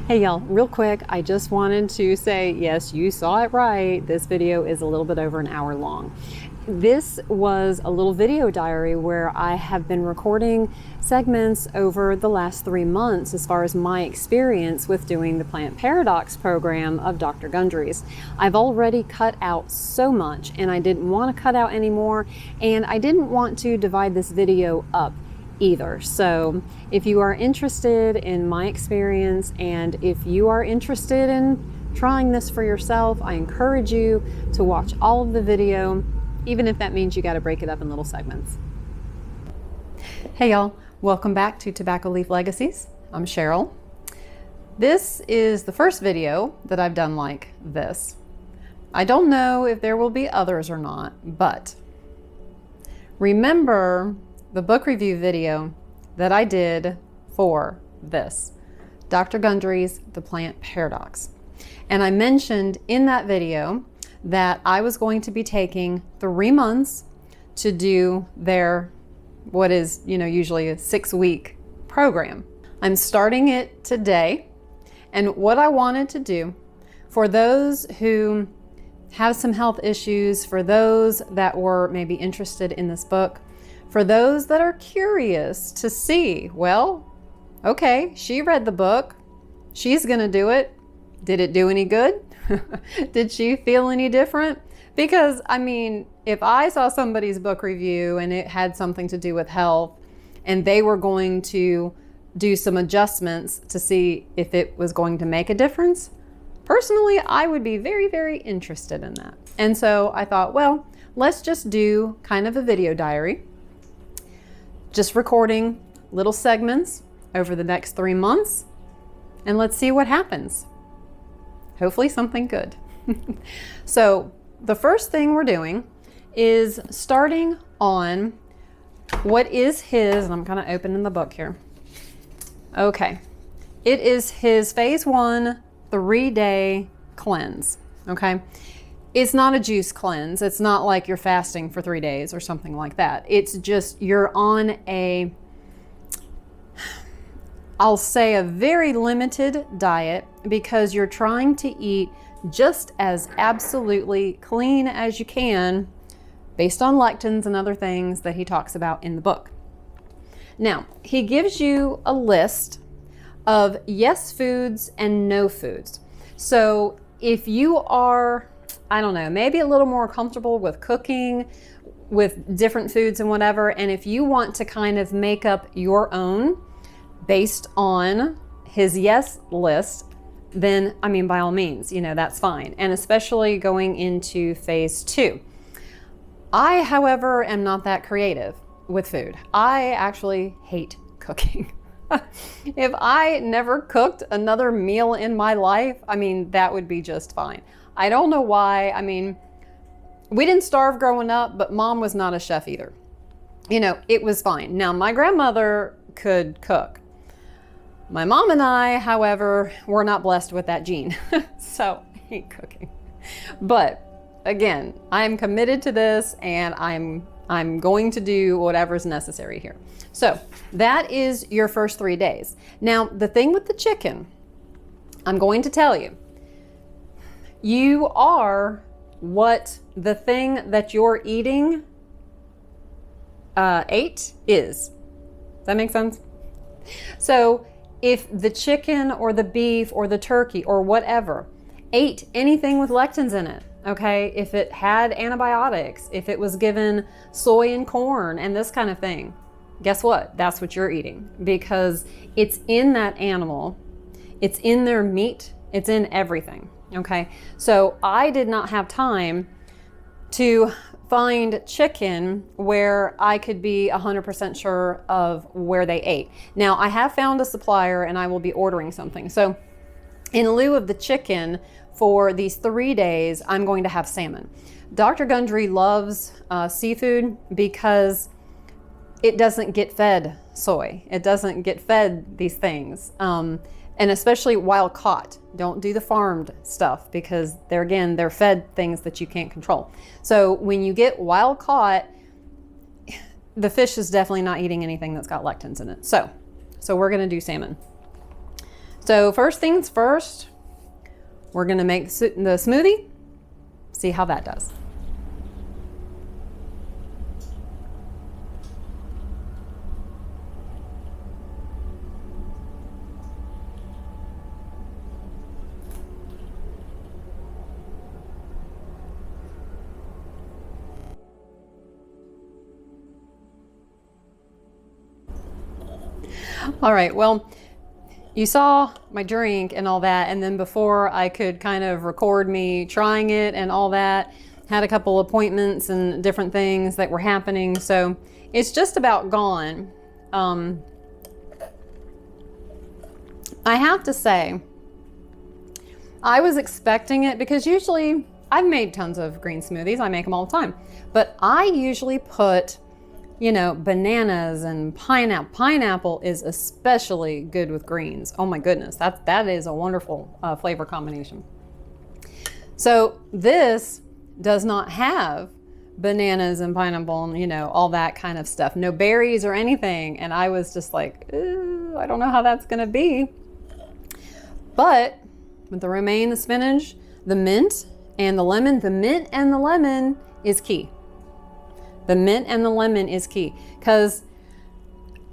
Hey y'all, real quick, I just wanted to say, yes, you saw it right. This video is a little bit over an hour long. This was a little video diary where I have been recording segments over the last 3 months as far as my experience with doing the Plant Paradox program of Dr. Gundry's. I've already cut out so much and I didn't want to cut out anymore, and I didn't want to divide this video up either. So if you are interested in my experience and if you are interested in trying this for yourself, I encourage you to watch all of the video, even if that means you got to break it up in little segments. Hey y'all, welcome back to Tobacco Leaf Legacies. I'm Cheryl. This is the first video that I've done like this. I don't know if there will be others or not, but remember the book review video that I did for this, Dr. Gundry's The Plant Paradox. And I mentioned in that video that I was going to be taking 3 months to do their, what is, usually a 6-week program. I'm starting it today. And what I wanted to do for those who have some health issues, for those that were maybe interested in this book, for those that are curious to see, well, okay, she read the book, she's gonna do it. Did it do any good? Did she feel any different? Because, I mean, if I saw somebody's book review and it had something to do with health and they were going to do some adjustments to see if it was going to make a difference, personally, I would be very, very interested in that. And so I thought, well, let's just do kind of a video diary, just recording little segments over the next 3 months, and let's see what happens. Hopefully something good. So the first thing we're doing is starting on what is his, and I'm kind of opening the book here. Okay, it is his phase 1 3-day cleanse, okay? It's not a juice cleanse. It's not like you're fasting for 3 days or something like that. It's just you're on a, I'll say, a very limited diet because you're trying to eat just as absolutely clean as you can based on lectins and other things that he talks about in the book. Now, he gives you a list of yes foods and no foods. So if you are, I don't know, maybe a little more comfortable with cooking with different foods and whatever, and if you want to kind of make up your own based on his yes list, then, I mean, by all means, that's fine. And especially going into phase 2. I, however, am not that creative with food. I actually hate cooking. If I never cooked another meal in my life, I mean, that would be just fine. I don't know why. I mean, we didn't starve growing up, but mom was not a chef either. It was fine. Now, my grandmother could cook. My mom and I, however, were not blessed with that gene. So I hate cooking. But again, I'm committed to this and I'm going to do whatever's necessary here. So that is your first 3 days. Now, the thing with the chicken, I'm going to tell you, you are what the thing that you're eating ate is. Does that make sense? So if the chicken or the beef or the turkey or whatever ate anything with lectins in it, okay, if it had antibiotics, if it was given soy and corn and this kind of thing, guess what? That's what you're eating because it's in that animal, it's in their meat, it's in everything. Okay, so I did not have time to find chicken where I could be 100% sure of where they ate. Now, I have found a supplier and I will be ordering something. So in lieu of the chicken for these 3 days, I'm going to have salmon. Dr. Gundry loves seafood because it doesn't get fed soy. It doesn't get fed these things. And especially wild caught. Don't do the farmed stuff because they're fed things that you can't control. So when you get wild caught, the fish is definitely not eating anything that's got lectins in it. So we're gonna do salmon. So first things first, we're gonna make the smoothie, see how that does. All right, well, you saw my drink and all that, and then before I could kind of record me trying it and all that, had a couple appointments and different things that were happening, so it's just about gone. I have to say, I was expecting it because usually I've made tons of green smoothies. I make them all the time, but I usually put, you know, bananas and pineapple. Pineapple is especially good with greens. Oh my goodness, that is a wonderful flavor combination. So this does not have bananas and pineapple and, you know, all that kind of stuff. No berries or anything. And I was just like, I don't know how that's gonna be. But with the romaine, the spinach, the mint, and the lemon, the mint and the lemon is key. The mint and the lemon is key, because,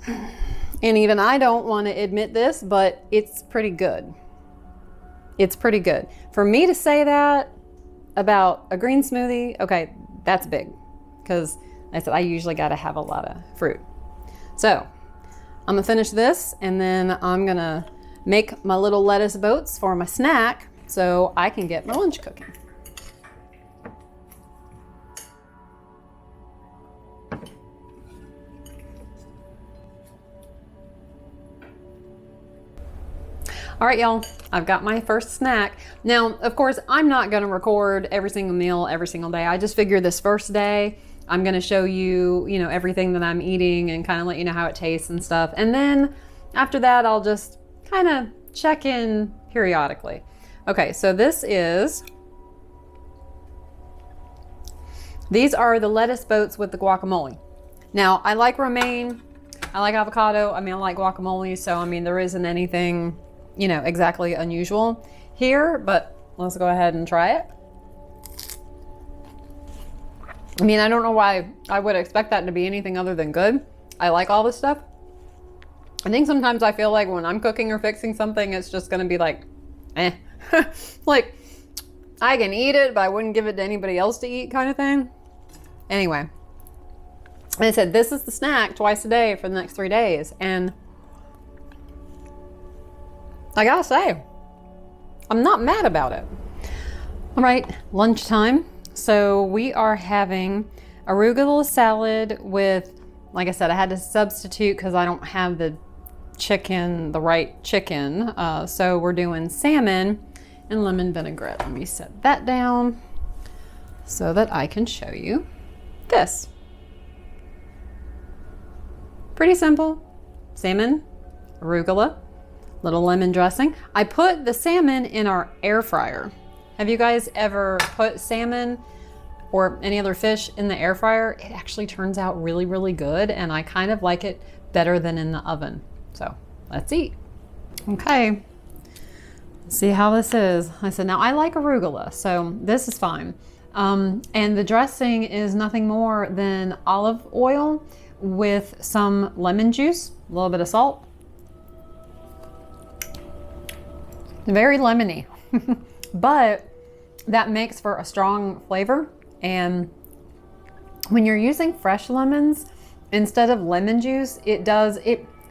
and even I don't want to admit this, but it's pretty good. It's pretty good. For me to say that about a green smoothie, okay, that's big, because I said I usually got to have a lot of fruit. So I'm gonna finish this, and then I'm gonna make my little lettuce boats for my snack so I can get my lunch cooking. All right, y'all, I've got my first snack. Now, of course, I'm not gonna record every single meal every single day. I just figured this first day, I'm gonna show you, you know, everything that I'm eating and kind of let you know how it tastes and stuff. And then after that, I'll just kind of check in periodically. Okay, so these are the lettuce boats with the guacamole. Now, I like romaine, I like avocado, I mean, I like guacamole, so I mean, there isn't anything, you know, exactly unusual here, but let's go ahead and try it. I mean, I don't know why I would expect that to be anything other than good. I like all this stuff. I think sometimes I feel like when I'm cooking or fixing something, it's just gonna be like, eh. Like, I can eat it, but I wouldn't give it to anybody else to eat kind of thing. Anyway, I said, this is the snack twice a day for the next 3 days. And I gotta say, I'm not mad about it. All right, lunchtime. So we are having arugula salad with, like I said, I had to substitute because I don't have the right chicken. So we're doing salmon and lemon vinaigrette. Let me set that down so that I can show you this. Pretty simple. Salmon, arugula, little lemon dressing. I put the salmon in our air fryer. Have you guys ever put salmon or any other fish in the air fryer? It actually turns out really, really good, and I kind of like it better than in the oven. So let's eat. Okay, let's see how this is. I said, now I like arugula, so this is fine. And the dressing is nothing more than olive oil with some lemon juice, a little bit of salt. Very lemony, but that makes for a strong flavor. And when you're using fresh lemons instead of lemon juice, it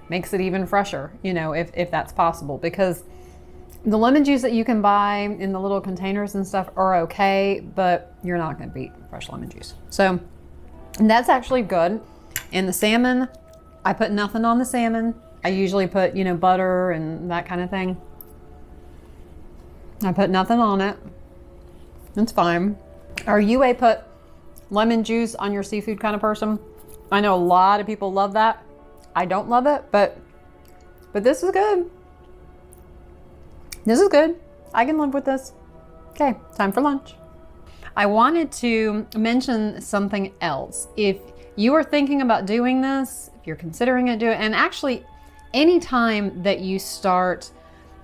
makes it even fresher, you know, if that's possible, because the lemon juice that you can buy in the little containers and stuff are okay, but you're not going to beat fresh lemon juice. So that's actually good. And the salmon, I put nothing on the salmon. I usually put, you know, butter and that kind of thing. I put nothing on it. It's fine. Are you a put lemon juice on your seafood kind of person? I know a lot of people love that. I don't love it, but this is good. This is good. I can live with this. Okay, time for lunch. I wanted to mention something else. If you are thinking about doing this, if you're considering it, do it. And actually, anytime that you start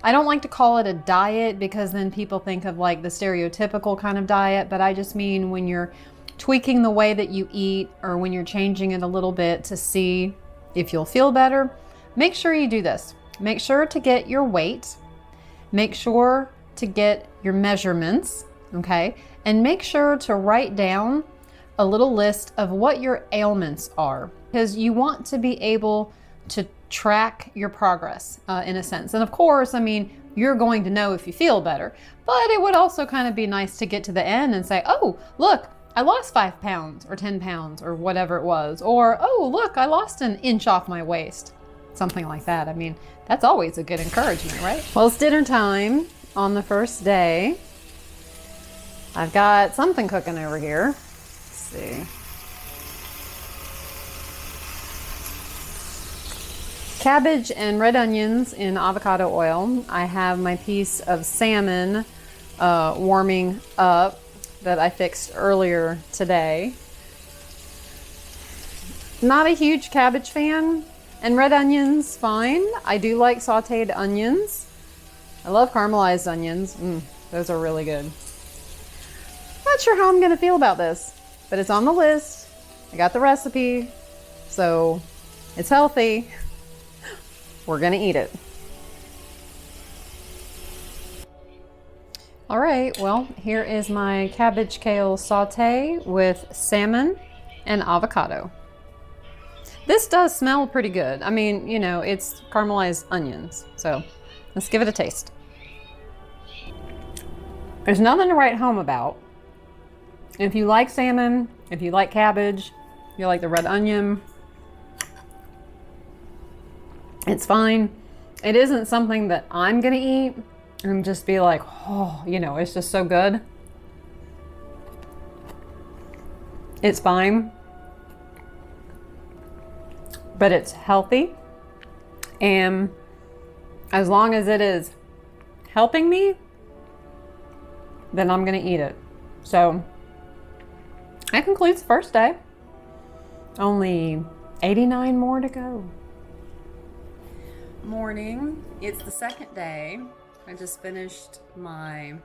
I don't like to call it a diet because then people think of like the stereotypical kind of diet, but I just mean when you're tweaking the way that you eat or when you're changing it a little bit to see if you'll feel better, make sure you do this. Make sure to get your weight, make sure to get your measurements, okay? And make sure to write down a little list of what your ailments are, because you want to be able to track your progress in a sense. And of course, I mean, you're going to know if you feel better, but it would also kind of be nice to get to the end and say, oh, look, I lost 5 pounds or 10 pounds or whatever it was. Or, oh, look, I lost an inch off my waist. Something like that. I mean, that's always a good encouragement, right? Well, it's dinner time on the first day. I've got something cooking over here. Let's see. Cabbage and red onions in avocado oil. I have my piece of salmon warming up that I fixed earlier today. Not a huge cabbage fan, and red onions, fine. I do like sauteed onions. I love caramelized onions. Those are really good. Not sure how I'm gonna feel about this, but it's on the list. I got the recipe, so it's healthy. We're gonna eat it. All right, well, here is my cabbage kale saute with salmon and avocado. This does smell pretty good. I mean, you know, it's caramelized onions, so let's give it a taste. There's nothing to write home about. If you like salmon, if you like cabbage, if you like the red onion, it's fine. It isn't something that I'm gonna eat and just be like, oh, you know, it's just so good. It's fine, but it's healthy. And as long as it is helping me, then I'm gonna eat it. So that concludes the first day. Only 89 more to go. Morning, it's the second day. I just finished my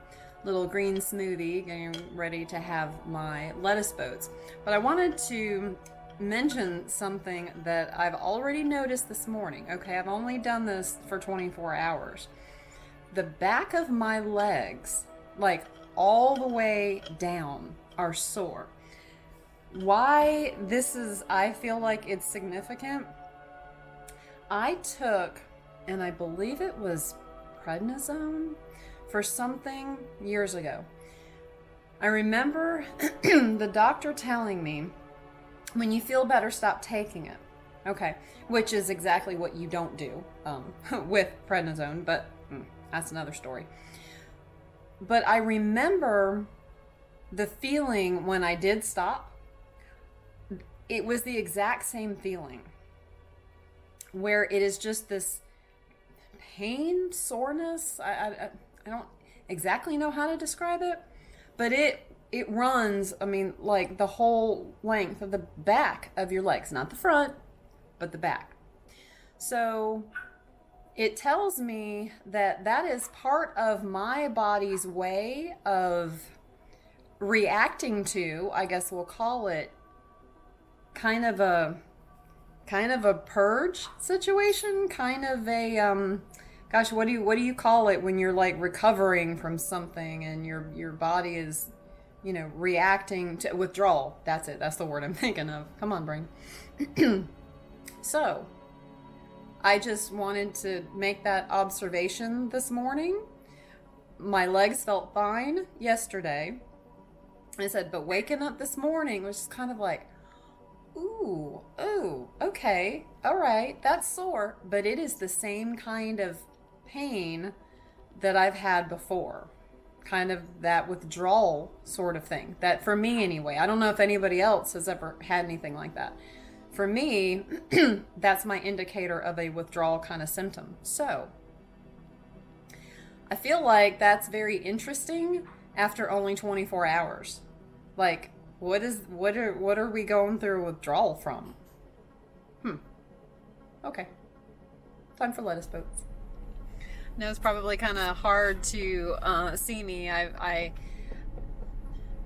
little green smoothie, getting ready to have my lettuce boats. But I wanted to mention something that I've already noticed this morning. Okay, I've only done this for 24 hours. The back of my legs, like all the way down, are sore. Why this is, I feel like it's significant. I took, and I believe it was prednisone for something years ago. I remember the doctor telling me, when you feel better, stop taking it. Okay, which is exactly what you don't do with prednisone, but that's another story. But I remember the feeling when I did stop. It was the exact same feeling, where it is just this pain, soreness. I don't exactly know how to describe it, but it runs, I mean, like the whole length of the back of your legs, not the front, but the back. So it tells me that that is part of my body's way of reacting to, I guess we'll call it, kind of a purge situation, kind of a gosh, what do you call it when you're like recovering from something and your body is, you know, reacting to withdrawal. That's it. That's the word I'm thinking of. Come on, brain. So I just wanted to make that observation this morning. My legs felt fine yesterday. I said, but waking up this morning was just kind of like, ooh, okay, all right, that's sore, but it is the same kind of pain that I've had before. Kind of that withdrawal sort of thing. That for me anyway. I don't know if anybody else has ever had anything like that. For me, that's my indicator of a withdrawal kind of symptom. So I feel like that's very interesting after only 24 hours. Like, what are we going through withdrawal from? Okay. Time for lettuce boats. know it's probably kind of hard to see me.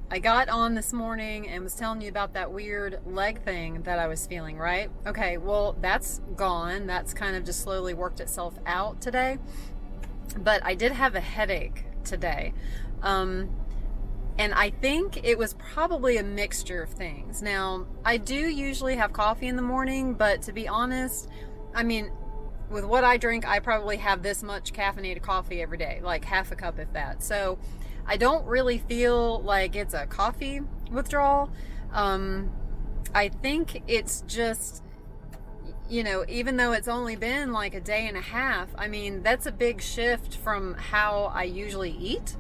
I got on this morning and was telling you about that weird leg thing that I was feeling, right? Okay, well, that's gone. That's kind of just slowly worked itself out today. But I did have a headache today. And I think it was probably a mixture of things. Now, I do usually have coffee in the morning, but to be honest, I mean, with what I drink, I probably have this much caffeinated coffee every day, like half a cup if that. So I don't really feel like it's a coffee withdrawal. I think it's just, you know, even though it's only been like a day and a half, I mean, that's a big shift from how I usually eat.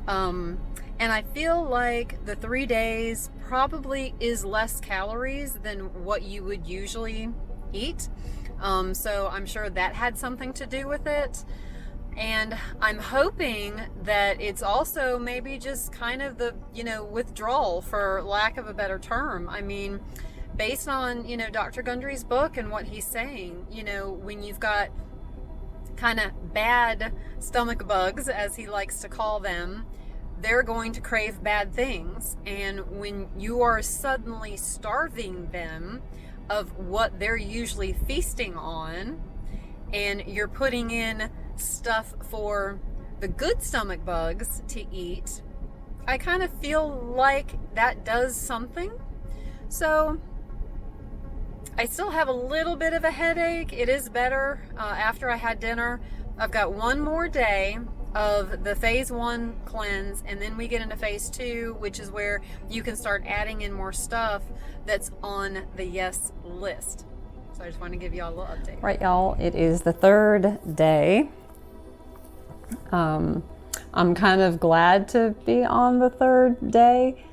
And I feel like the 3 days probably is less calories than what you would usually eat. So I'm sure that had something to do with it. And I'm hoping that it's also maybe just kind of the, you know, withdrawal, for lack of a better term. I mean, based on, you know, Dr. Gundry's book and what he's saying, you know, when you've got kind of bad stomach bugs, as he likes to call them, they're going to crave bad things. And when you are suddenly starving them of what they're usually feasting on, and you're putting in stuff for the good stomach bugs to eat, I kind of feel like that does something. So I still have a little bit of a headache. It is better after I had dinner. I've got one more day of the phase 1 cleanse, and then we get into phase 2, which is where you can start adding in more stuff that's on the yes list. So I just want to give you all a little update. Right, y'all, it is the 3rd day. I'm kind of glad to be on the 3rd day.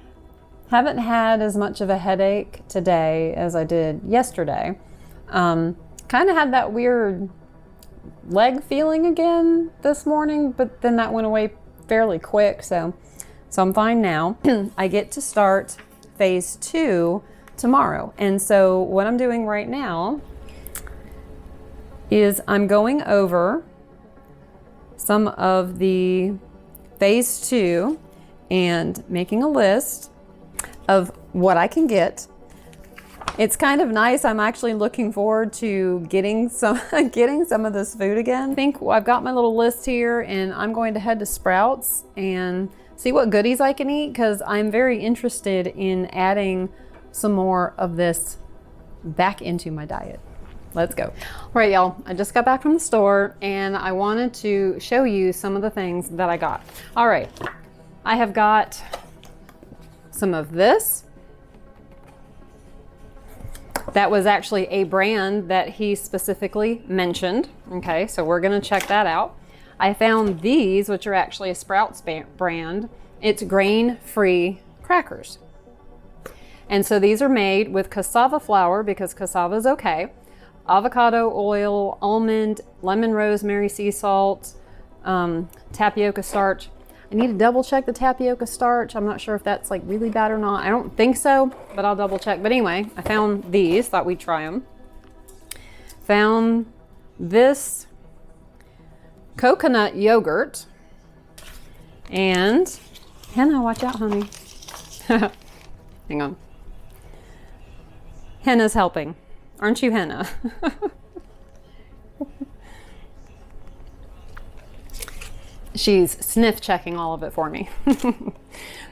Haven't had as much of a headache today as I did yesterday. Kind of had that weird leg feeling again this morning, but then that went away fairly quick. So I'm fine now. I get to start phase 2 tomorrow. And so what I'm doing right now is I'm going over some of the phase 2 and making a list of what I can get. It's kind of nice. I'm actually looking forward to getting some of this food again. I think I've got my little list here, and I'm going to head to Sprouts and see what goodies I can eat, because I'm very interested in adding some more of this back into my diet. Let's go. All right, y'all, I just got back from the store and I wanted to show you some of the things that I got. All right, I have got some of this. That was actually a brand that he specifically mentioned. Okay, so we're gonna check that out. I found these, which are actually a Sprouts brand. It's grain-free crackers. And so these are made with cassava flour, because cassava is okay, avocado oil, almond, lemon, rosemary, sea salt, tapioca starch. I need to double check the tapioca starch. I'm not sure if that's like really bad or not. I don't think so, but I'll double check. But anyway, I found these, thought we'd try them. Found this coconut yogurt. And Hannah, watch out, honey. Hang on. Hannah's helping. Aren't you, Hannah? She's sniff checking all of it for me.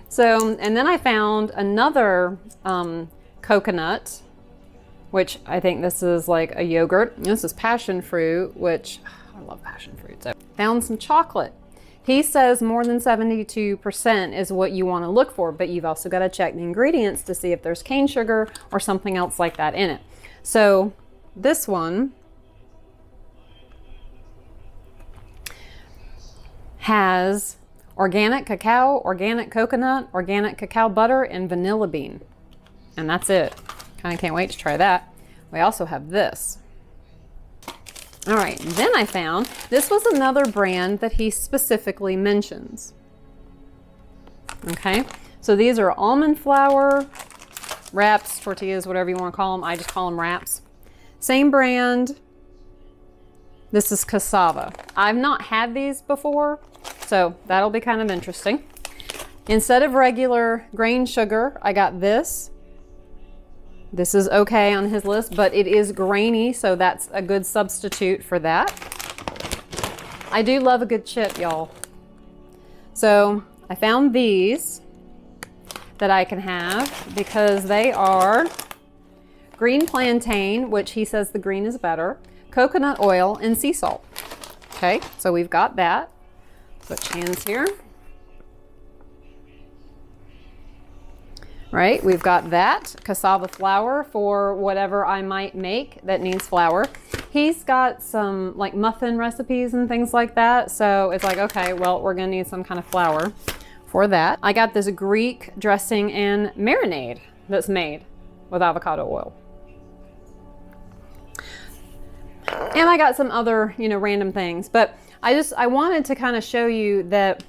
So, and then I found another coconut, which I think this is like a yogurt. This is passion fruit, which I love passion fruit. So found some chocolate. He says more than 72% is what you want to look for, but you've also got to check the ingredients to see if there's cane sugar or something else like that in it. So this one has organic cacao, organic coconut, organic cacao butter, and vanilla bean. And that's it. Kind of can't wait to try that. We also have this. All right, then I found, this was another brand that he specifically mentions. Okay, so these are almond flour, wraps, tortillas, whatever you want to call them. I just call them wraps. Same brand. This is cassava. I've not had these before, so that'll be kind of interesting. Instead of regular grain sugar, I got this. This is okay on his list, but it is grainy, so that's a good substitute for that. I do love a good chip, y'all. So I found these that I can have because they are green plantain, which he says the green is better, coconut oil, and sea salt. Okay, so we've got that. Switch hands here. Right, we've got that cassava flour for whatever I might make that needs flour. He's got some like muffin recipes and things like that, so it's like, okay, well, we're gonna need some kind of flour for that. I got this Greek dressing and marinade that's made with avocado oil. And I got some other, random things, but I wanted to kind of show you that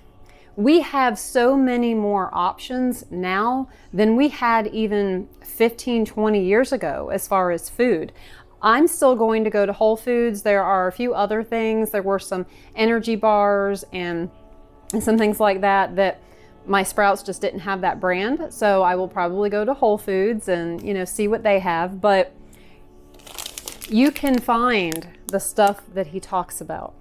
we have so many more options now than we had even 15, 20 years ago as far as food. I'm still going to go to Whole Foods. There are a few other things. There were some energy bars and some things like that my Sprouts just didn't have that brand. So I will probably go to Whole Foods and, see what they have. But you can find the stuff that he talks about.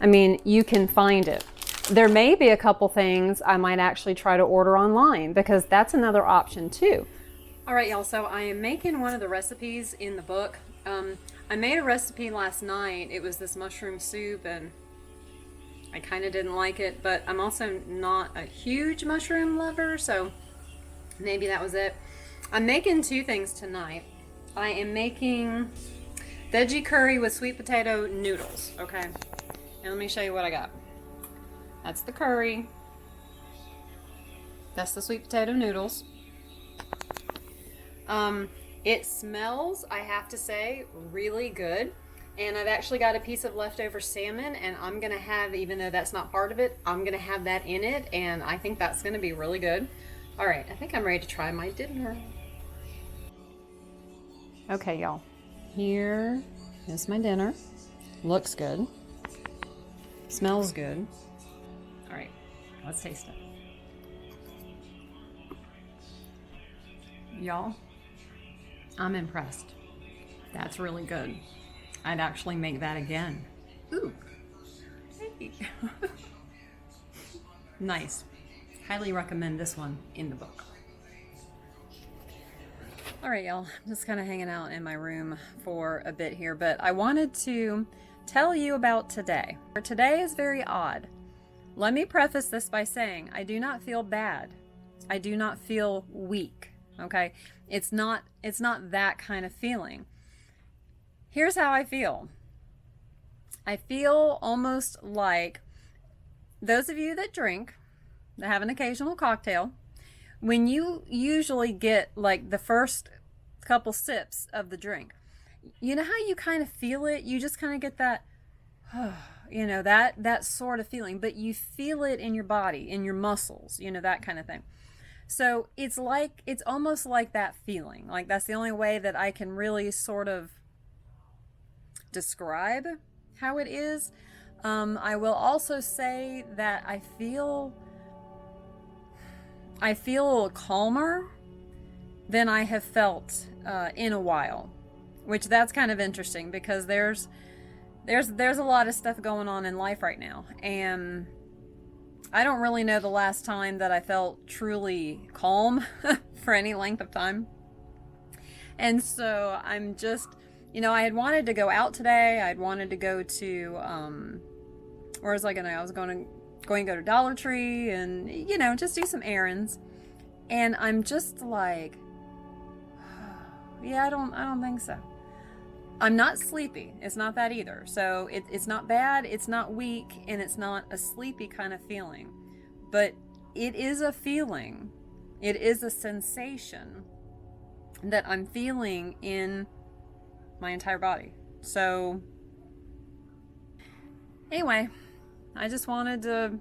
I mean, you can find it. There may be a couple things I might actually try to order online because that's another option too. All right, y'all, so I am making one of the recipes in the book. I made a recipe last night. It was this mushroom soup and I kind of didn't like it, but I'm also not a huge mushroom lover, so maybe that was it. I'm making two things tonight. I am making veggie curry with sweet potato noodles, okay? And let me show you what I got. That's the curry. That's the sweet potato noodles. It smells, I have to say, really good. And I've actually got a piece of leftover salmon, and I'm gonna have, even though that's not part of it, I'm gonna have that in it, and I think that's gonna be really good. All right, I think I'm ready to try my dinner. Okay, y'all, here is my dinner. Looks good. Smells good. All right, let's taste it. Y'all, I'm impressed. That's really good. I'd actually make that again. Ooh, hey. Nice. Highly recommend this one in the book. All right, y'all, I'm just kind of hanging out in my room for a bit here, but I wanted to tell you about today. Today is very odd. Let me preface this by saying I do not feel bad. I do not feel weak, okay? It's not that kind of feeling. Here's how I feel. I feel almost like those of you that drink, that have an occasional cocktail, when you usually get like the first couple sips of the drink, you know how you kind of feel it? You just kind of get that, that sort of feeling, but you feel it in your body, in your muscles, that kind of thing. So it's almost like that feeling. Like that's the only way that I can really sort of describe how it is. I will also say that I feel calmer than I have felt in a while, which that's kind of interesting because there's a lot of stuff going on in life right now, and I don't really know the last time that I felt truly calm for any length of time. And so I'm just, I had wanted to go out today. I'd wanted to go to, where was I going to go? I was going to go to Dollar Tree and, just do some errands. And I'm just like, yeah, I don't think so. I'm not sleepy. It's not that either. So it's not bad. It's not weak, and it's not a sleepy kind of feeling, but it is a feeling. It is a sensation that I'm feeling in my entire body. So anyway, I just wanted to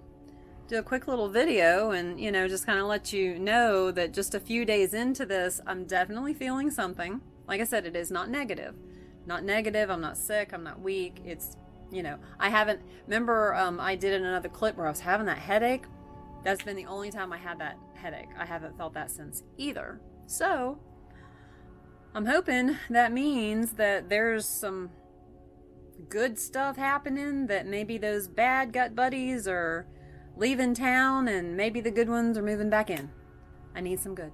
do a quick little video and, just kind of let you know that just a few days into this, I'm definitely feeling something. Like I said, it is not negative. not negative. I'm not sick. I'm not weak. It's, you know, I haven't, remember I did in another clip where I was having that headache. That's been the only time I had that headache. I haven't felt that since either. So I'm hoping that means that there's some good stuff happening, that maybe those bad gut buddies are leaving town and maybe the good ones are moving back in. I need some good.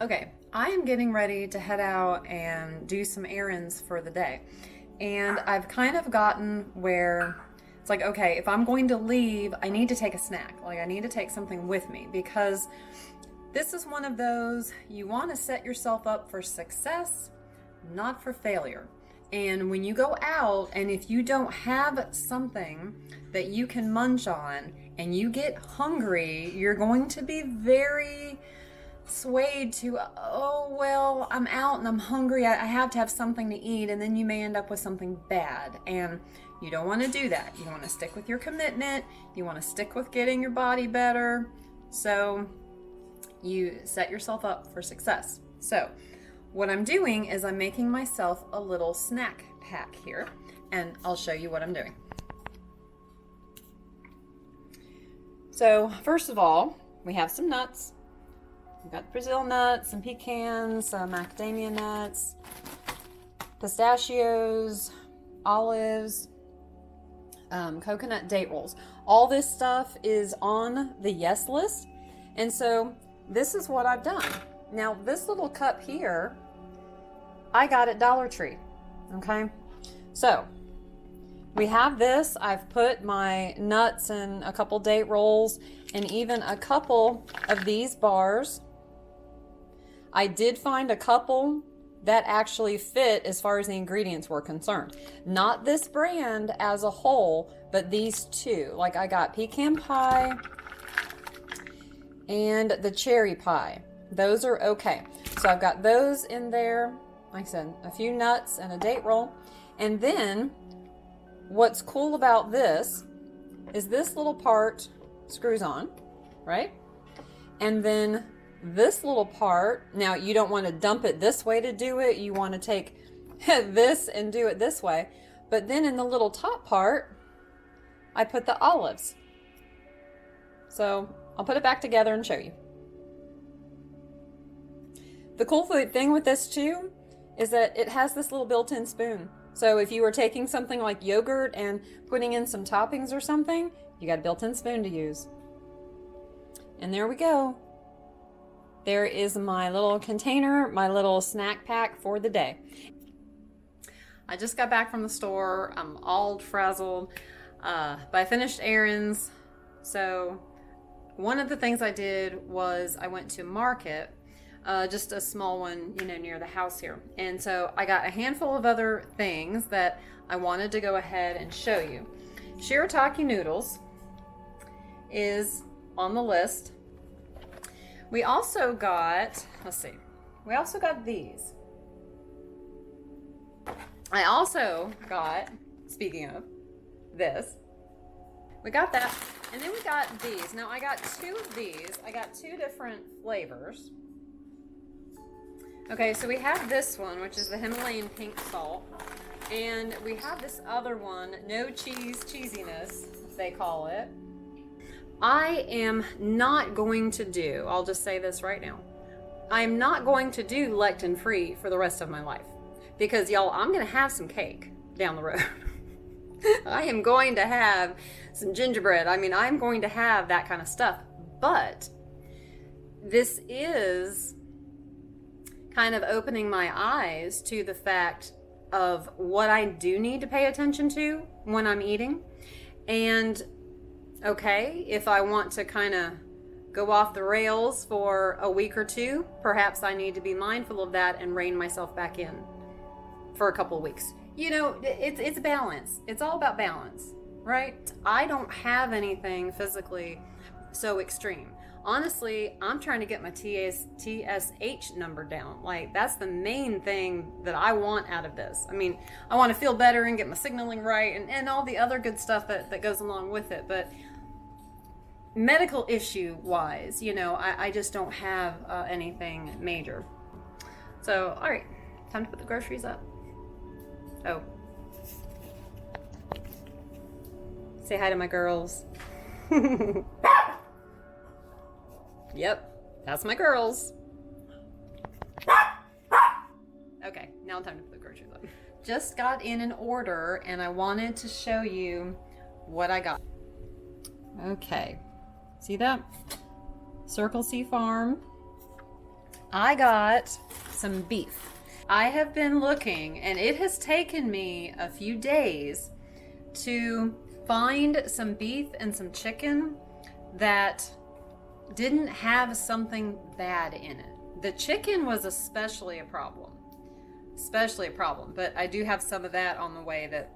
Okay, I am getting ready to head out and do some errands for the day. And I've kind of gotten where it's like, okay, if I'm going to leave, I need to take a snack. Like, I need to take something with me, because this is one of those, you want to set yourself up for success, not for failure. And when you go out, and if you don't have something that you can munch on and you get hungry, you're going to be very swayed to, oh, well, I'm out and I'm hungry, I have to have something to eat, and then you may end up with something bad. And you don't want to do that. You want to stick with your commitment. You want to stick with getting your body better. So you set yourself up for success. So what I'm doing is I'm making myself a little snack pack here, and I'll show you what I'm doing. So first of all, we have some nuts. We've got Brazil nuts, some pecans, some macadamia nuts, pistachios, olives, coconut date rolls. All this stuff is on the yes list. And so this is what I've done. Now, this little cup here, I got at Dollar Tree, okay? So, we have this. I've put my nuts and a couple date rolls and even a couple of these bars. I did find a couple that actually fit as far as the ingredients were concerned. Not this brand as a whole, but these two. Like, I got pecan pie and the cherry pie. Those are okay. So I've got those in there. Like I said, a few nuts and a date roll. And then what's cool about this is this little part screws on, right? And then this little part, now you don't want to dump it this way to do it. You want to take this and do it this way. But then in the little top part, I put the olives. So I'll put it back together and show you. The cool thing with this too is that it has this little built-in spoon. So if you were taking something like yogurt and putting in some toppings or something, you got a built-in spoon to use. And there we go. There is my little container, my little snack pack for the day. I just got back from the store. I'm all frazzled, but I finished errands. So one of the things I did was I went to market. Just a small one, you know, near the house here. And so I got a handful of other things that I wanted to go ahead and show you. Shirataki noodles is on the list. We also got, let's see, we also got these. I also got, speaking of this, we got that, and then we got these. Now I got two of these. I got two different flavors. Okay, so we have this one, which is the Himalayan pink salt, and we have this other one, no cheesiness, they call it. I am not going to do, I'll just say this right now, I am not going to do lectin-free for the rest of my life, because y'all, I'm going to have some cake down the road. I am going to have some gingerbread. I mean, I'm going to have that kind of stuff, but this is kind of opening my eyes to the fact of what I do need to pay attention to when I'm eating. And okay, if I want to kind of go off the rails for a week or two, perhaps I need to be mindful of that and rein myself back in for a couple of weeks. You know, it's balance. It's all about balance, right? I don't have anything physically so extreme. Honestly, I'm trying to get my TSH number down. Like, that's the main thing that I want out of this. I mean, I want to feel better and get my signaling right and all the other good stuff that goes along with it. But medical issue wise, you know, I just don't have anything major. So, all right, time to put the groceries up. Oh. Say hi to my girls. Yep, that's my girls. Okay, now time to put the groceries up. Just got in an order and I wanted to show you what I got. Okay, see that? Circle C Farm. I got some beef. I have been looking and it has taken me a few days to find some beef and some chicken that didn't have something bad in it. The chicken was especially a problem. But I do have some of that on the way that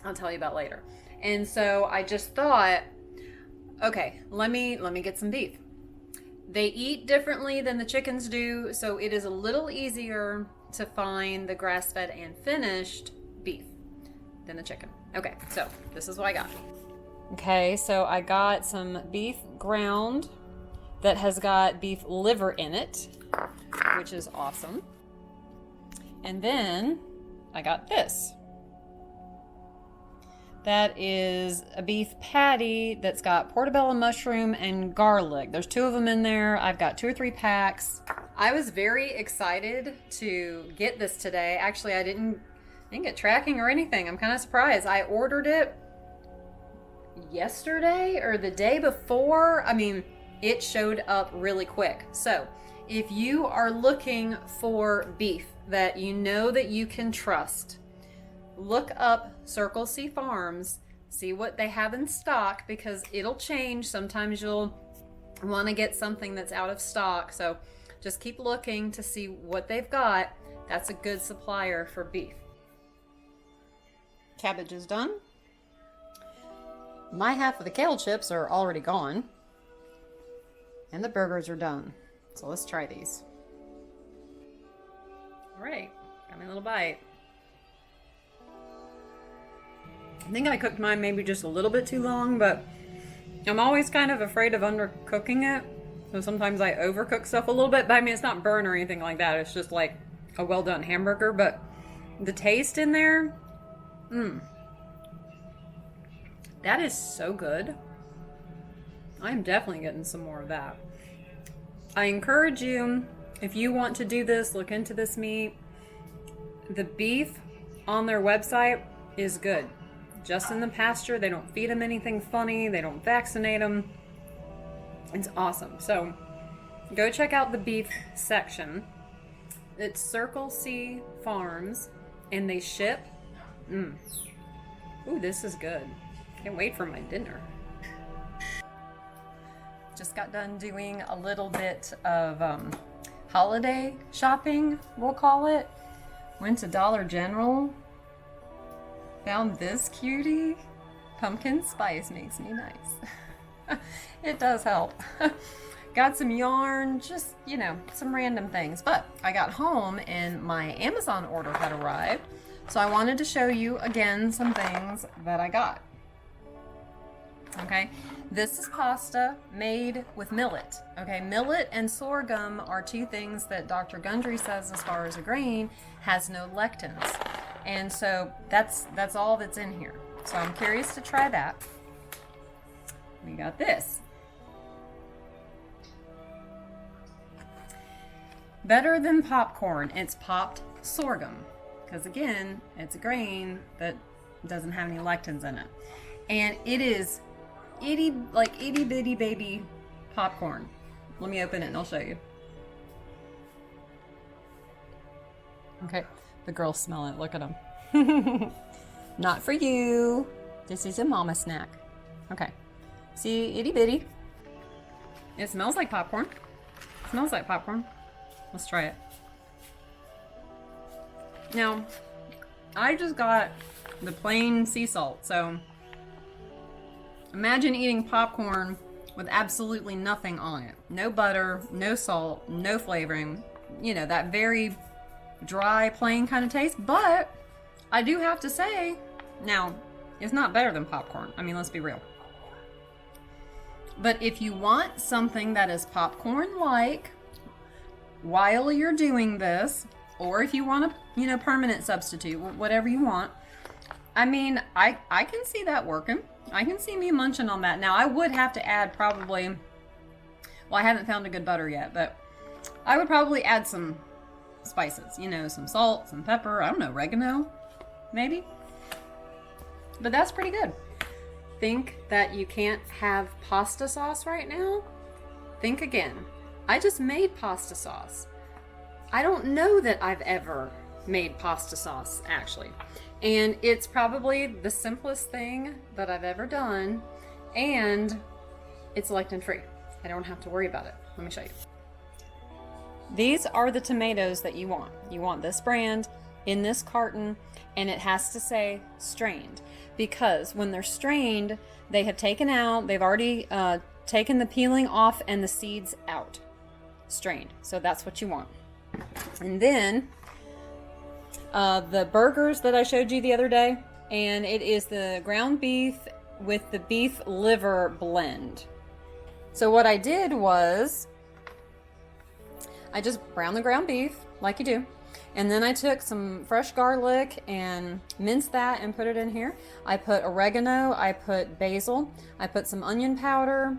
I'll tell you about later. And so I just thought, okay, let me get some beef. They eat differently than the chickens do, so it is a little easier to find the grass-fed and finished beef than the chicken. Okay, so this is what I got. Okay, so I got some beef ground that has got beef liver in it, which is awesome. And then I got this. That is a beef patty that's got portobello mushroom and garlic. There's 2 of them in there. I've got 2 or 3 packs. I was very excited to get this today. Actually, I didn't get tracking or anything. I'm kind of surprised. I ordered it yesterday or the day before. I mean, it showed up really quick. So if you are looking for beef that you know that you can trust, look up Circle C Farms, see what they have in stock, because it'll change. Sometimes you'll want to get something that's out of stock. So just keep looking to see what they've got. That's a good supplier for beef. Cabbage is done. My half of the kale chips are already gone. And the burgers are done. So let's try these. All right, got me a little bite. I think I cooked mine maybe just a little bit too long, but I'm always kind of afraid of undercooking it. So sometimes I overcook stuff a little bit, but I mean, it's not burnt or anything like that. It's just like a well done hamburger, but the taste in there, that is so good. I'm definitely getting some more of that. I encourage you, if you want to do this, look into this meat. The beef on their website is good. Just in the pasture, they don't feed them anything funny, they don't vaccinate them. It's awesome. So go check out the beef section. It's Circle C Farms and they ship. Ooh, this is good. Can't wait for my dinner. Just got done doing a little bit of holiday shopping, we'll call it. Went to Dollar General. Found this cutie. Pumpkin spice makes me nice. It does help. Got some yarn, just, you know, some random things. But I got home and my Amazon order had arrived. So I wanted to show you again some things that I got. Okay, this is pasta made with millet. Okay, millet and sorghum are 2 things that Dr. Gundry says, as far as a grain, has no lectins. And so that's all that's in here. So I'm curious to try that. We got this. Better than popcorn, it's popped sorghum. Because again, it's a grain that doesn't have any lectins in it. And it is itty bitty baby popcorn. Let me open it and I'll show you. Okay, the girls smell it. Look at them. Not for you. This is a mama snack. Okay. See, itty bitty. It smells like popcorn. It smells like popcorn. Let's try it. Now, I just got the plain sea salt, so imagine eating popcorn with absolutely nothing on it. No butter, no salt, no flavoring. You know, that very dry, plain kind of taste. But I do have to say, now, it's not better than popcorn. I mean, let's be real. But if you want something that is popcorn-like, while you're doing this, or if you want a, you know, permanent substitute, whatever you want. I mean, I can see that working. I can see me munching on that. Now, I would have to add probably, well, I haven't found a good butter yet, but I would probably add some spices, you know, some salt, some pepper, I don't know, oregano, maybe. But that's pretty good. Think that you can't have pasta sauce right now? Think again. I just made pasta sauce. I don't know that I've ever made pasta sauce, actually. And it's probably the simplest thing that I've ever done, and it's lectin-free. I don't have to worry about it. Let me show you. These are the tomatoes that you want. You want this brand in this carton, and it has to say strained, because when they're strained, they have taken out, they've already taken the peeling off and the seeds out. Strained. So that's what you want. And then the burgers that I showed you the other day, and it is the ground beef with the beef liver blend. So what I did was I just browned the ground beef like you do, and then I took some fresh garlic and minced that and put it in here. I put oregano, I put basil, I put some onion powder,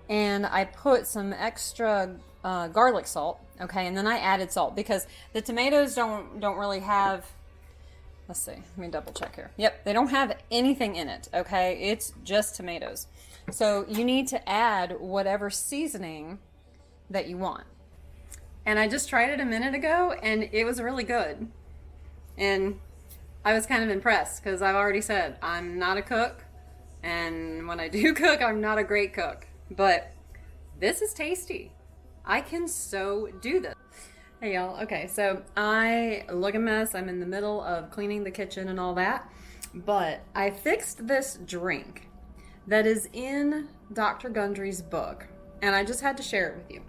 and I put some extra garlic salt. Okay, and then I added salt because the tomatoes don't really have, let's see, let me double check here. Yep, they don't have anything in it, okay? It's just tomatoes. So you need to add whatever seasoning that you want. And I just tried it a minute ago, and it was really good. And I was kind of impressed because I've already said I'm not a cook, and when I do cook, I'm not a great cook. But this is tasty. I can so do this. Hey y'all, okay, so I look a mess. I'm in the middle of cleaning the kitchen and all that, but I fixed this drink that is in Dr. Gundry's book, and I just had to share it with you.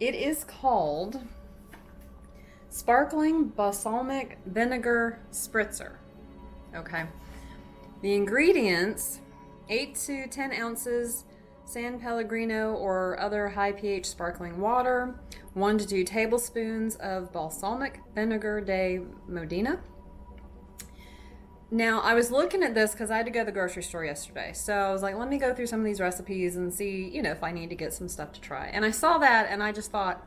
It is called Sparkling Balsamic Vinegar Spritzer, okay? The ingredients, 8 to 10 ounces San Pellegrino or other high pH sparkling water, 1 to 2 tablespoons of balsamic vinegar de Modena. Now, I was looking at this because I had to go to the grocery store yesterday. So I was like, let me go through some of these recipes and see, you know, if I need to get some stuff to try. And I saw that and I just thought,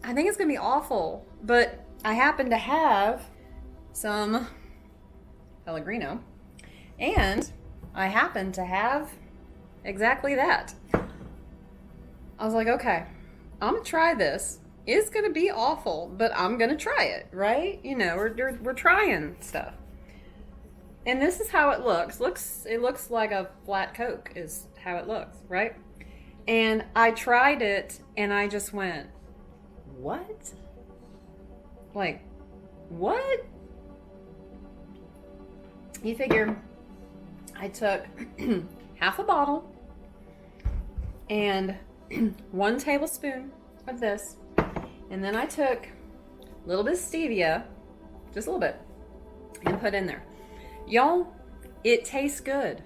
I think it's going to be awful. But I happen to have some Pellegrino, and I happen to have exactly that. I was like, okay, I'm going to try this. It's going to be awful, but I'm going to try it, right? You know, we're trying stuff. And this is how it looks. It looks like a flat Coke is how it looks, right? And I tried it and I just went, what? Like, what? You figure I took half a bottle and 1 tablespoon of this, and then I took a little bit of stevia, just a little bit, and put in there. Y'all, it tastes good.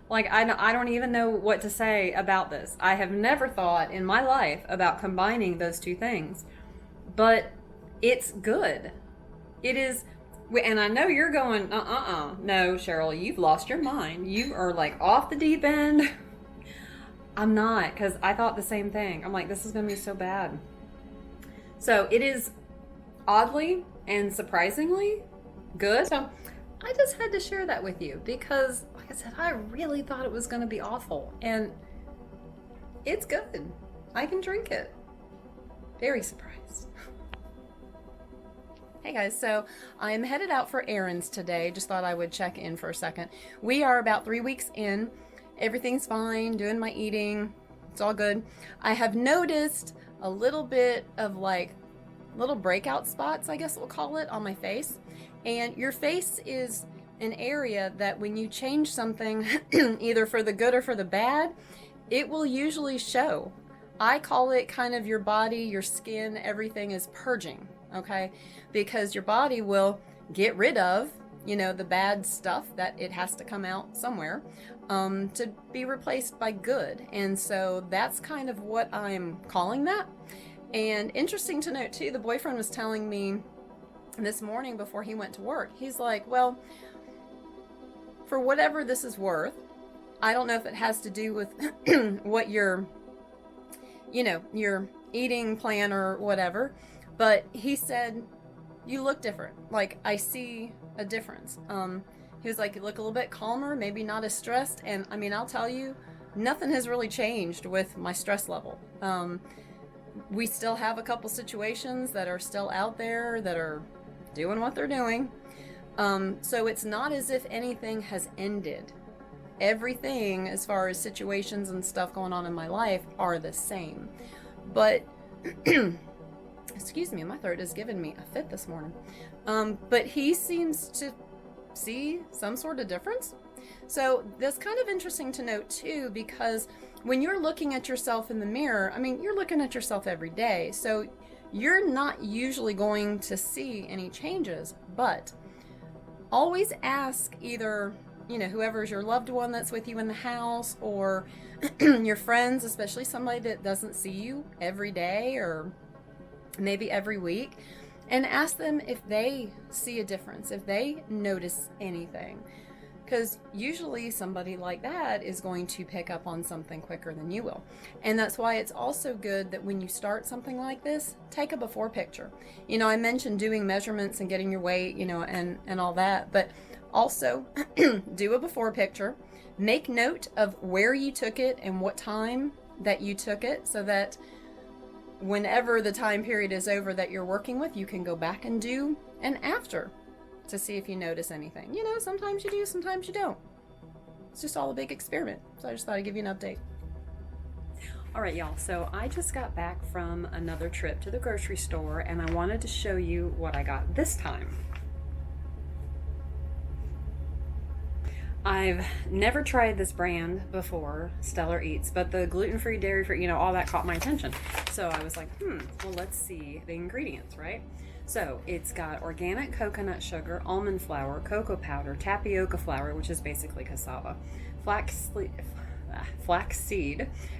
Like, I don't even know what to say about this. I have never thought in my life about combining those two things, but it's good. It is, and I know you're going, no, Cheryl, you've lost your mind. You are like off the deep end. I'm not, because I thought the same thing. I'm like, this is going to be so bad. So it is oddly and surprisingly good. So I just had to share that with you because, like I said, I really thought it was going to be awful. And it's good. I can drink it. Very surprised. Hey guys, so I'm headed out for errands today. Just thought I would check in for a second. We are about 3 weeks in. Everything's fine, doing my eating. It's all good. I have noticed a little bit of like little breakout spots, I guess we'll call it, on my face. And your face is an area that when you change something, either for the good or for the bad, it will usually show. I call it kind of your body, your skin, everything is purging, okay? Because your body will get rid of, you know, the bad stuff that it has to come out somewhere to be replaced by good. And so that's kind of what I'm calling that. And interesting to note too, the boyfriend was telling me this morning before he went to work, he's like, well, for whatever this is worth, I don't know if it has to do with what your eating plan or whatever, but he said, you look different. Like, I see a difference. He was like, you look a little bit calmer, maybe not as stressed. And I mean, I'll tell you, nothing has really changed with my stress level. We still have a couple situations that are still out there that are doing what they're doing. So it's not as if anything has ended. Everything, as far as situations and stuff going on in my life, are the same. But, excuse me, my throat has given me a fit this morning. But he seems to see some sort of difference. So that's kind of interesting to note too, because when you're looking at yourself in the mirror, I mean, you're looking at yourself every day. So you're not usually going to see any changes, but always ask either, whoever's your loved one that's with you in the house, or your friends, especially somebody that doesn't see you every day or maybe every week, and ask them if they see a difference, if they notice anything. Because usually somebody like that is going to pick up on something quicker than you will. And that's why it's also good that when you start something like this, take a before picture. I mentioned doing measurements and getting your weight, and all that, but also do a before picture. Make note of where you took it and what time that you took it, so that whenever the time period is over that you're working with, you can go back and do an after to see if you notice anything. Sometimes you do, sometimes you don't. It's just all a big experiment. So I just thought I'd give you an update. All right, y'all. So I just got back from another trip to the grocery store, and I wanted to show you what I got this time. I've never tried this brand before, Stellar Eats, but the gluten-free, dairy-free, all that caught my attention. So I was like, well, let's see the ingredients, right? So it's got organic coconut sugar, almond flour, cocoa powder, tapioca flour, which is basically cassava, flaxseed,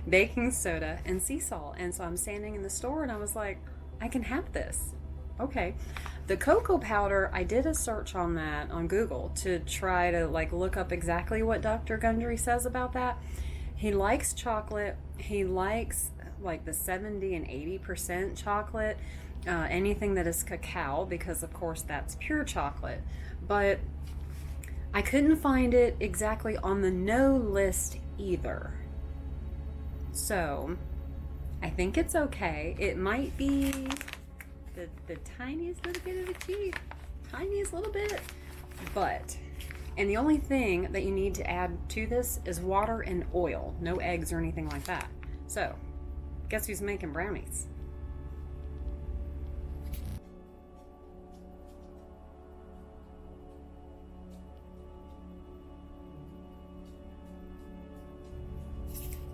baking soda, and sea salt. And so I'm standing in the store and I was like, I can have this. Okay. The cocoa powder, I did a search on that on Google to try to look up exactly what Dr. Gundry says about that. He likes chocolate. He likes the 70 and 80% chocolate. Anything that is cacao, because of course that's pure chocolate, but I couldn't find it exactly on the no list either. So I think it's okay. It might be the tiniest little bit of a cheat, tiniest little bit, and the only thing that you need to add to this is water and oil, no eggs or anything like that. So guess who's making brownies?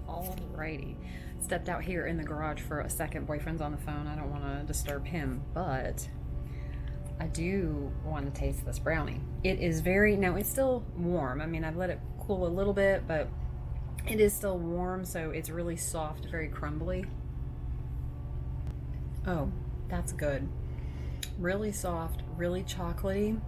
Alrighty, stepped out here in the garage for a second. Boyfriend's on the phone. I don't want to disturb him, but I do want to taste this brownie. It is now it's still warm. I mean, I've let it cool a little bit, but it is still warm, so it's really soft, very crumbly. Oh, that's good. Really soft, really chocolatey.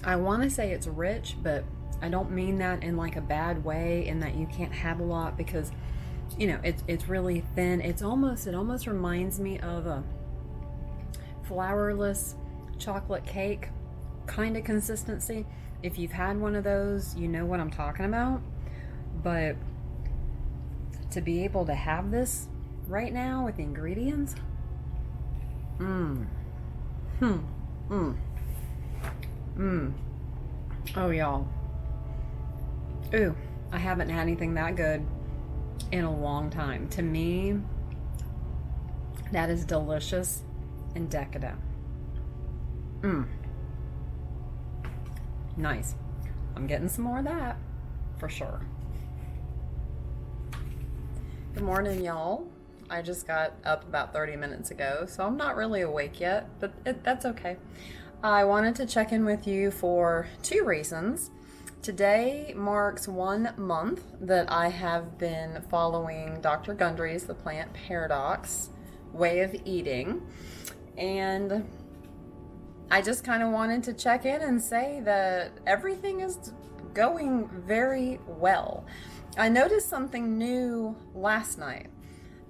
I want to say it's rich, but I don't mean that in a bad way, in that you can't have a lot, because it's really thin. It almost reminds me of a flourless chocolate cake kind of consistency. If you've had one of those, you know what I'm talking about. But to be able to have this right now with the ingredients, oh y'all. Ooh, I haven't had anything that good in a long time. To me, that is delicious and decadent. Nice. I'm getting some more of that for sure. Good morning, y'all. I just got up about 30 minutes ago, so I'm not really awake yet, but that's okay. I wanted to check in with you for two reasons. Today marks 1 month that I have been following Dr. Gundry's The Plant Paradox way of eating, and I just kind of wanted to check in and say that everything is going very well. I noticed something new last night.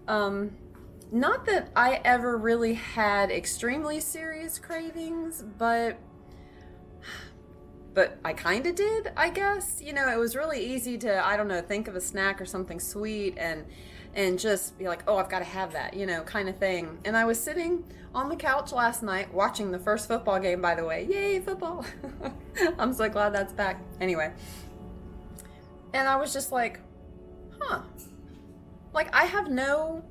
Not that I ever really had extremely serious cravings, but I kind of did, I guess. You know, it was really easy to, I don't know, think of a snack or something sweet and just be like, oh, I've got to have that, you know, kind of thing. And I was sitting on the couch last night watching the first football game, by the way. Yay, football. I'm so glad that's back. Anyway. And I was just like, huh. Like, I have no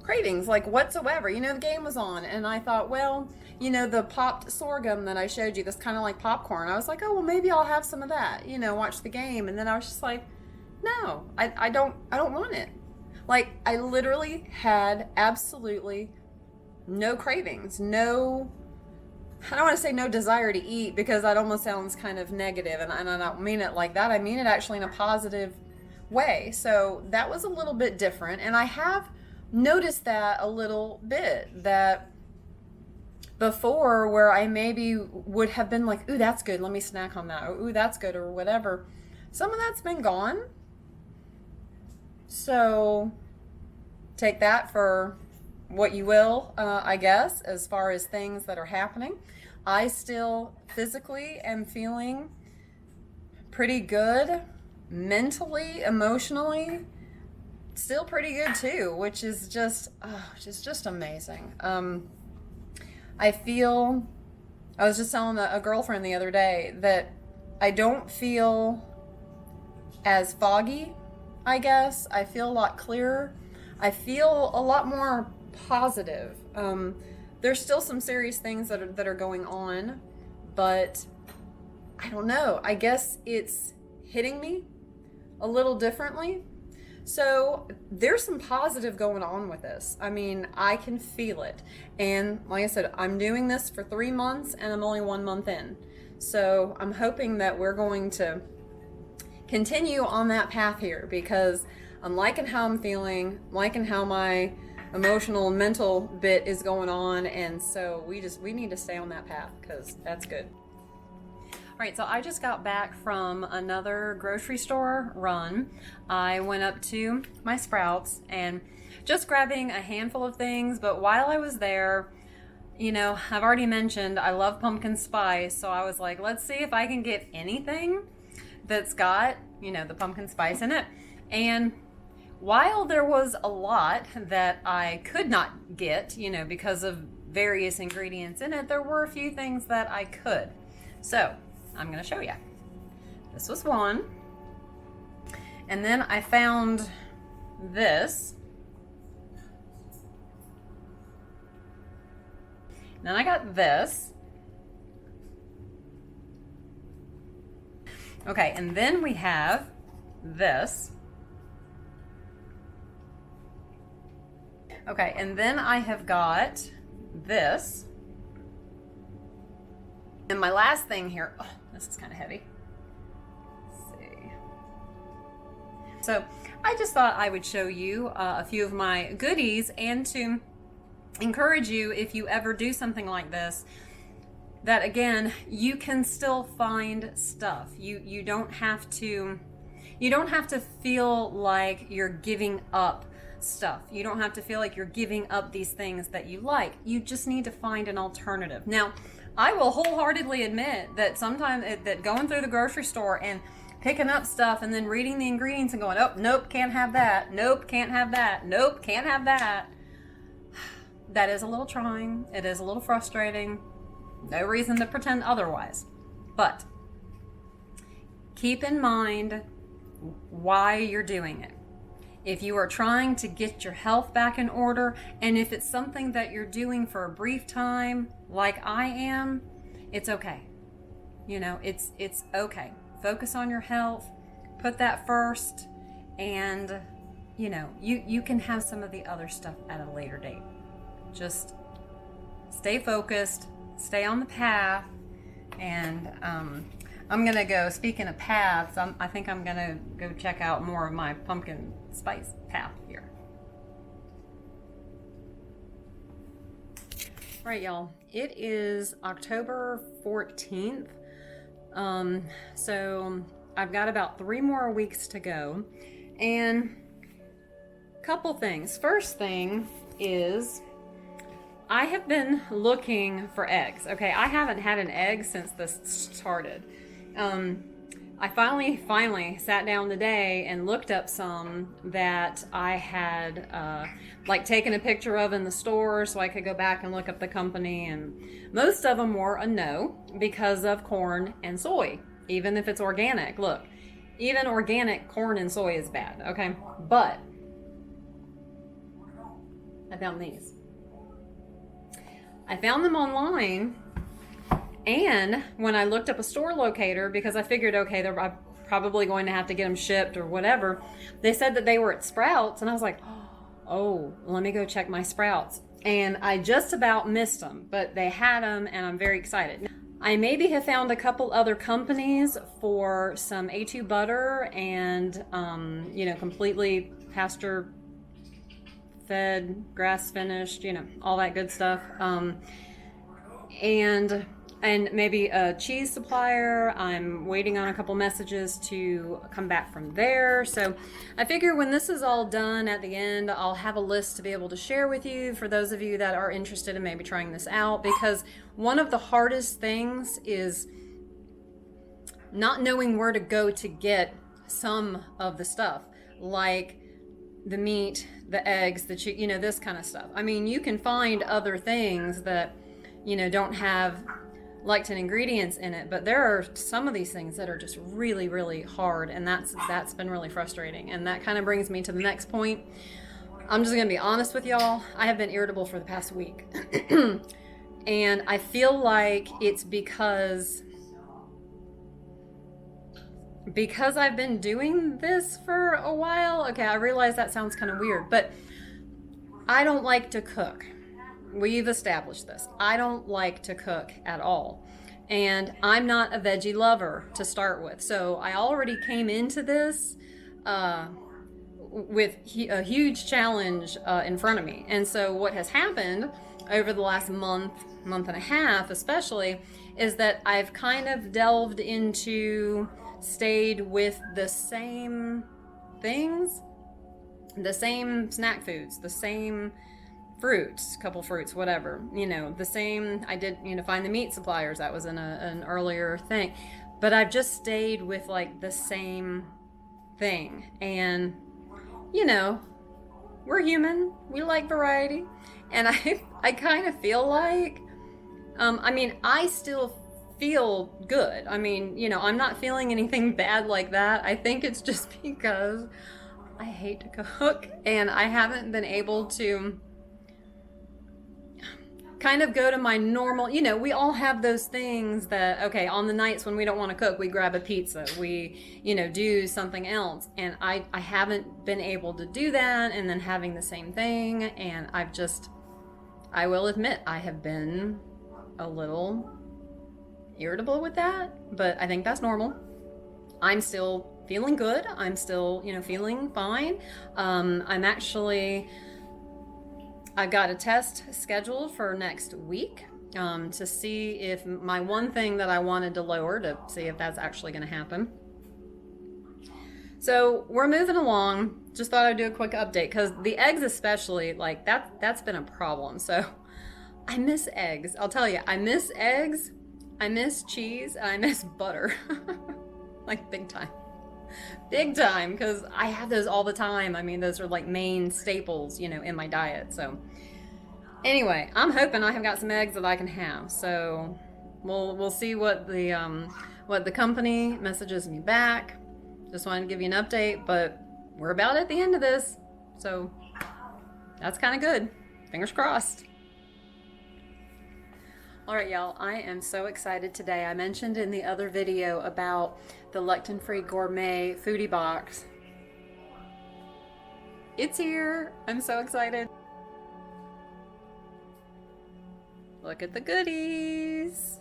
cravings, like, whatsoever. You know, the game was on, and I thought, well, you know, the popped sorghum that I showed you, that's kind of like popcorn. I was like, oh, well, maybe I'll have some of that, you know, watch the game. And then I was just like, no, I don't want it. Like, I literally had absolutely no cravings, no, I don't want to say no desire to eat, because that almost sounds kind of negative, and I don't mean it like that. I mean it actually in a positive way. So that was a little bit different, and I have noticed that a little bit, that before, where I maybe would have been like, ooh, that's good, let me snack on that, or ooh, that's good, or whatever, some of that's been gone. So take that for what you will, I guess, as far as things that are happening. I still physically am feeling pretty good, mentally, emotionally, still pretty good too, which is just amazing. I was just telling a girlfriend the other day that I don't feel as foggy, I guess. I feel a lot clearer. I feel a lot more positive. There's still some serious things that are going on, but I don't know. I guess it's hitting me a little differently. So there's some positive going on with this. I mean, I can feel it. And like I said, I'm doing this for 3 months, and I'm only 1 month in. So I'm hoping that we're going to continue on that path here, because I'm liking how I'm feeling, liking how my emotional and mental bit is going on, and so we need to stay on that path, because that's good. All right, so I just got back from another grocery store run. I went up to my Sprouts and just grabbing a handful of things, but while I was there, you know, I've already mentioned I love pumpkin spice, so I was like, let's see if I can get anything that's got, you know, the pumpkin spice in it. And while there was a lot that I could not get, you know, because of various ingredients in it, there were a few things that I could. So I'm going to show you. This was one. And then I found this. Then I got this. Okay, and then we have this. Okay, and then I have got this. And my last thing here, oh, this is kind of heavy. Let's see. So I just thought I would show you a few of my goodies, and to encourage you, if you ever do something like this, that again, you can still find stuff. You don't have to feel like you're giving up stuff. You don't have to feel like you're giving up these things that you like. You just need to find an alternative. Now, I will wholeheartedly admit that sometimes that going through the grocery store and picking up stuff and then reading the ingredients and going, oh, nope, can't have that. Nope, can't have that. Nope, can't have that. That is a little trying. It is a little frustrating. No reason to pretend otherwise. But keep in mind why you're doing it. If you are trying to get your health back in order, and if it's something that you're doing for a brief time, like I am, it's okay. You know, it's okay. Focus on your health, put that first, and you know, you can have some of the other stuff at a later date. Just stay focused, stay on the path, and I'm gonna go, speaking of paths, I think I'm gonna go check out more of my pumpkin spice path here. All right, y'all, it is October 14th. So I've got about 3 more weeks to go. And a couple things. First thing is I have been looking for eggs. Okay, I haven't had an egg since this started. I finally sat down today and looked up some that I had like taken a picture of in the store so I could go back and look up the company, and most of them were a no because of corn and soy, even if it's organic. Look, even organic corn and soy is bad, okay? But I found these. I found them online, and when I looked up a store locator, because I figured, okay, I'm probably going to have to get them shipped or whatever, they said that they were at Sprouts, and I was like, oh, let me go check my Sprouts. And I just about missed them, but they had them, and I'm very excited. I maybe have found a couple other companies for some A2 butter and, completely pasture fed, grass finished, all that good stuff. And maybe a cheese supplier. I'm waiting on a couple messages to come back from there. So I figure when this is all done at the end, I'll have a list to be able to share with you for those of you that are interested in maybe trying this out, because one of the hardest things is not knowing where to go to get some of the stuff, like the meat, the eggs, the cheese, this kind of stuff. I mean, you can find other things that, don't have lectin ingredients in it, but there are some of these things that are just really, really hard, and that's been really frustrating. And that kind of brings me to the next point. I'm just gonna be honest with y'all. I have been irritable for the past week. And I feel like it's because I've been doing this for a while. Okay, I realize that sounds kind of weird, but I don't like to cook. We've established this. I don't like to cook at all. And I'm not a veggie lover to start with. So I already came into this with a huge challenge in front of me. And so what has happened over the last month and a half especially, is that I've kind of delved into, stayed with the same things, the same snack foods, the same fruits, couple fruits, whatever, the same. I did, find the meat suppliers. That was in an earlier thing, but I've just stayed with like the same thing. And we're human, we like variety, and I kind of feel like I still feel good. I'm not feeling anything bad like that. I think it's just because I hate to cook, and I haven't been able to kind of go to my normal, we all have those things that, okay, on the nights when we don't want to cook, we grab a pizza, we, do something else. And I haven't been able to do that, and then having the same thing. And I will admit, I have been a little irritable with that, but I think that's normal. I'm still feeling good. I'm still, feeling fine. I've got a test scheduled for next week to see if my one thing that I wanted to lower, to see if that's actually going to happen. So we're moving along. Just thought I'd do a quick update, because the eggs especially, like that's been a problem. So I miss eggs. I'll tell you, I miss eggs, I miss cheese, and I miss butter. Like big time. Big time, because I have those all the time. Those are like main staples, in my diet. So anyway, I'm hoping I have got some eggs that I can have. So we'll see what the company messages me back. Just wanted to give you an update, but we're about at the end of this. So that's kind of good. Fingers crossed. All right, y'all, I am so excited today. I mentioned in the other video about the lectin-free gourmet foodie box. It's here. I'm so excited. Look at the goodies.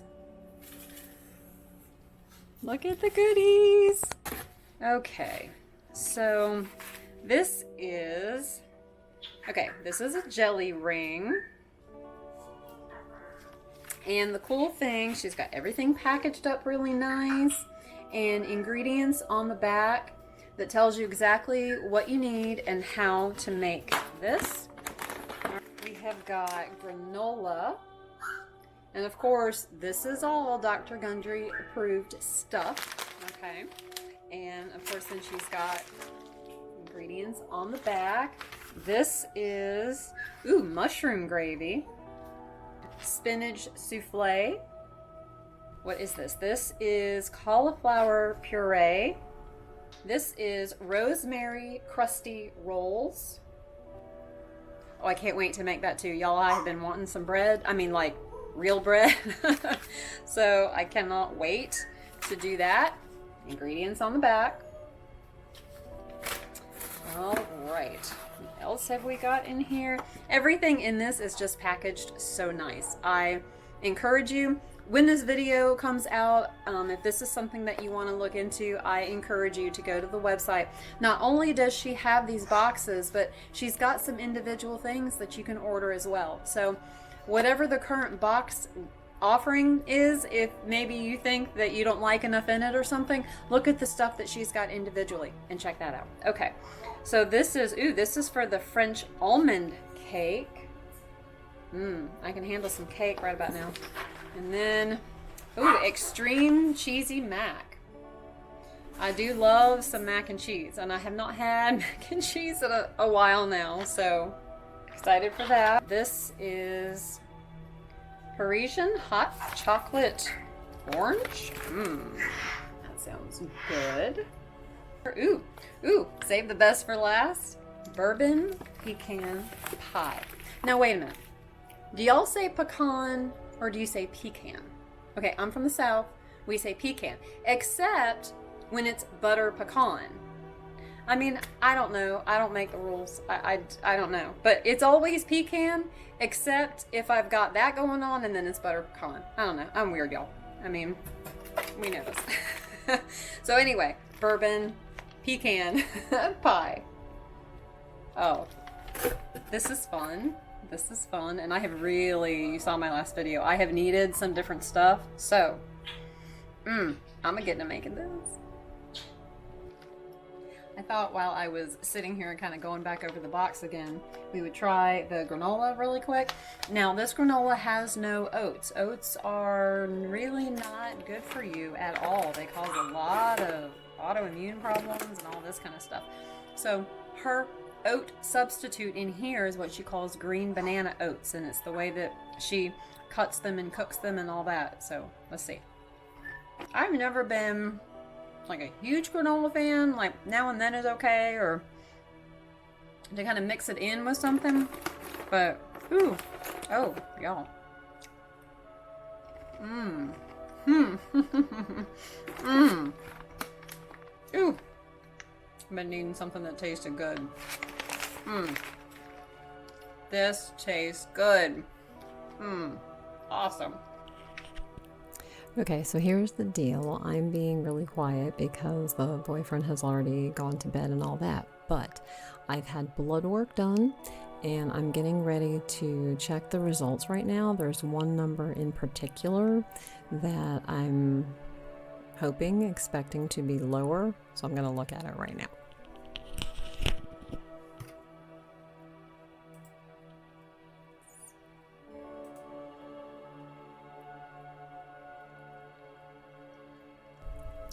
Look at the goodies. Okay, so this is a jelly ring. And the cool thing, she's got everything packaged up really nice and ingredients on the back that tells you exactly what you need and how to make this. We have got granola. And of course, this is all Dr. Gundry approved stuff, okay? And of course, then she's got ingredients on the back. This is, mushroom gravy, spinach souffle. What is this? This is cauliflower puree. This is rosemary crusty rolls. Oh, I can't wait to make that too. Y'all, I have been wanting some bread. I mean, like, real bread. So I cannot wait to do that. Ingredients on the back. All right, what else have we got in here? Everything in this is just packaged so nice. I encourage you, when this video comes out, if this is something that you want to look into, I encourage you to go to the website. Not only does she have these boxes, but she's got some individual things that you can order as well. So whatever the current box offering is, if maybe you think that you don't like enough in it or something, look at the stuff that she's got individually and check that out. Okay, so this is for the French almond cake. I can handle some cake right about now. And then, extreme cheesy mac. I do love some mac and cheese, and I have not had mac and cheese in a while now, so excited for that. This is Parisian hot chocolate orange. That sounds good. Save the best for last. Bourbon pecan pie. Now wait a minute. Do y'all say pecan or do you say pecan? Okay, I'm from the South. We say pecan, except when it's butter pecan. I mean, I don't know. I don't make the rules. I don't know. But it's always pecan, except if I've got that going on and then it's butter pecan. I don't know. I'm weird, y'all. I mean, we know this. So anyway, bourbon pecan pie. Oh, this is fun. This is fun. And I have really, you saw my last video, I have needed some different stuff. So, I'm gonna get into making this. I thought while I was sitting here and kind of going back over the box again, we would try the granola really quick. Now, this granola has no oats. Oats are really not good for you at all. They cause a lot of autoimmune problems and all this kind of stuff. So her oat substitute in here is what she calls green banana oats, and it's the way that she cuts them and cooks them and all that. So let's see. I've never been like a huge granola fan, like now and then is okay, or to kind of mix it in with something, but oh y'all, I've been needing something that tasted good. This tastes good. Awesome. Okay, so here's the deal. I'm being really quiet because the boyfriend has already gone to bed and all that, but I've had blood work done and I'm getting ready to check the results right now. There's one number in particular that I'm expecting to be lower, so I'm going to look at it right now.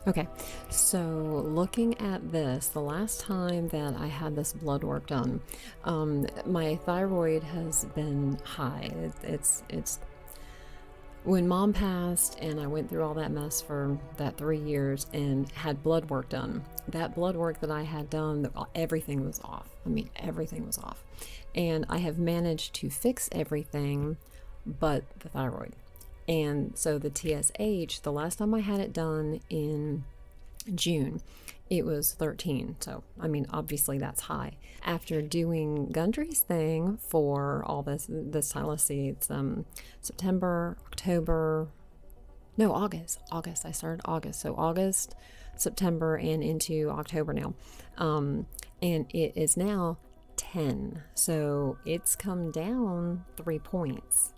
Okay, so looking at this, the last time that I had this blood work done, my thyroid has been high. It's when Mom passed and I went through all that mess for that 3 years and had blood work done. That blood work that I had done, everything was off. I mean, everything was off. And I have managed to fix everything but the thyroid. And so the TSH, the last time I had it done in June, it was 13. So, I mean, obviously that's high. After doing Gundry's thing for all this time, let's see, it's September, October, No, August. I started August. So August, September, and into October now. And it is now 10. So it's come down 3 points.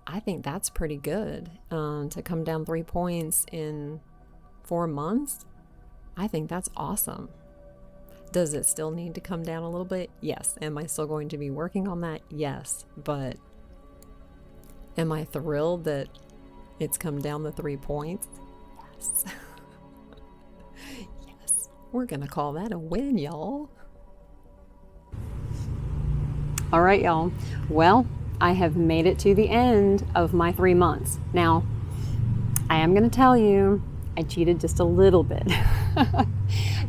I think that's pretty good. To come down 3 points in 4 months, I think that's awesome. Does it still need to come down a little bit? Yes. Am I still going to be working on that? Yes. But am I thrilled that it's come down the 3 points? Yes. Yes. We're going to call that a win, y'all. All right, y'all. Well, I have made it to the end of my 3 months. Now, I am going to tell you, I cheated just a little bit.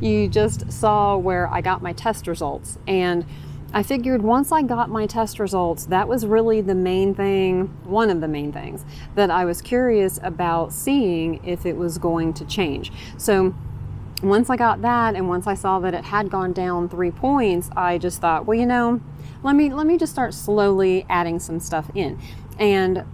You just saw where I got my test results, and I figured once I got my test results, that was really the main thing, one of the main things that I was curious about seeing if it was going to change. So once I got that, and once I saw that it had gone down 3 points, I just thought, well, you know, let me just start slowly adding some stuff in. And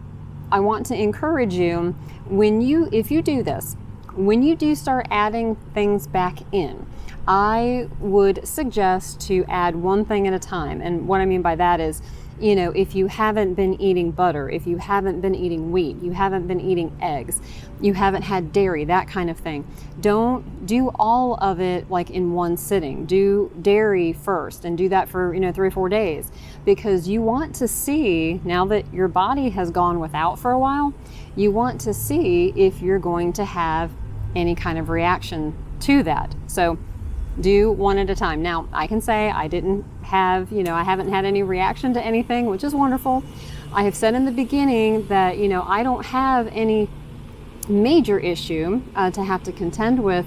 I want to encourage you, if you do this, when you do start adding things back in, I would suggest to add one thing at a time. And what I mean by that is, you know, if you haven't been eating butter, if you haven't been eating wheat, you haven't been eating eggs, you haven't had dairy, that kind of thing, don't do all of it like in one sitting. Do dairy first and do that for, 3 or 4 days, because you want to see, now that your body has gone without for a while, you want to see if you're going to have any kind of reaction to that. So do one at a time. Now, I can say I didn't have, I haven't had any reaction to anything, which is wonderful. I have said in the beginning that, I don't have any major issue to have to contend with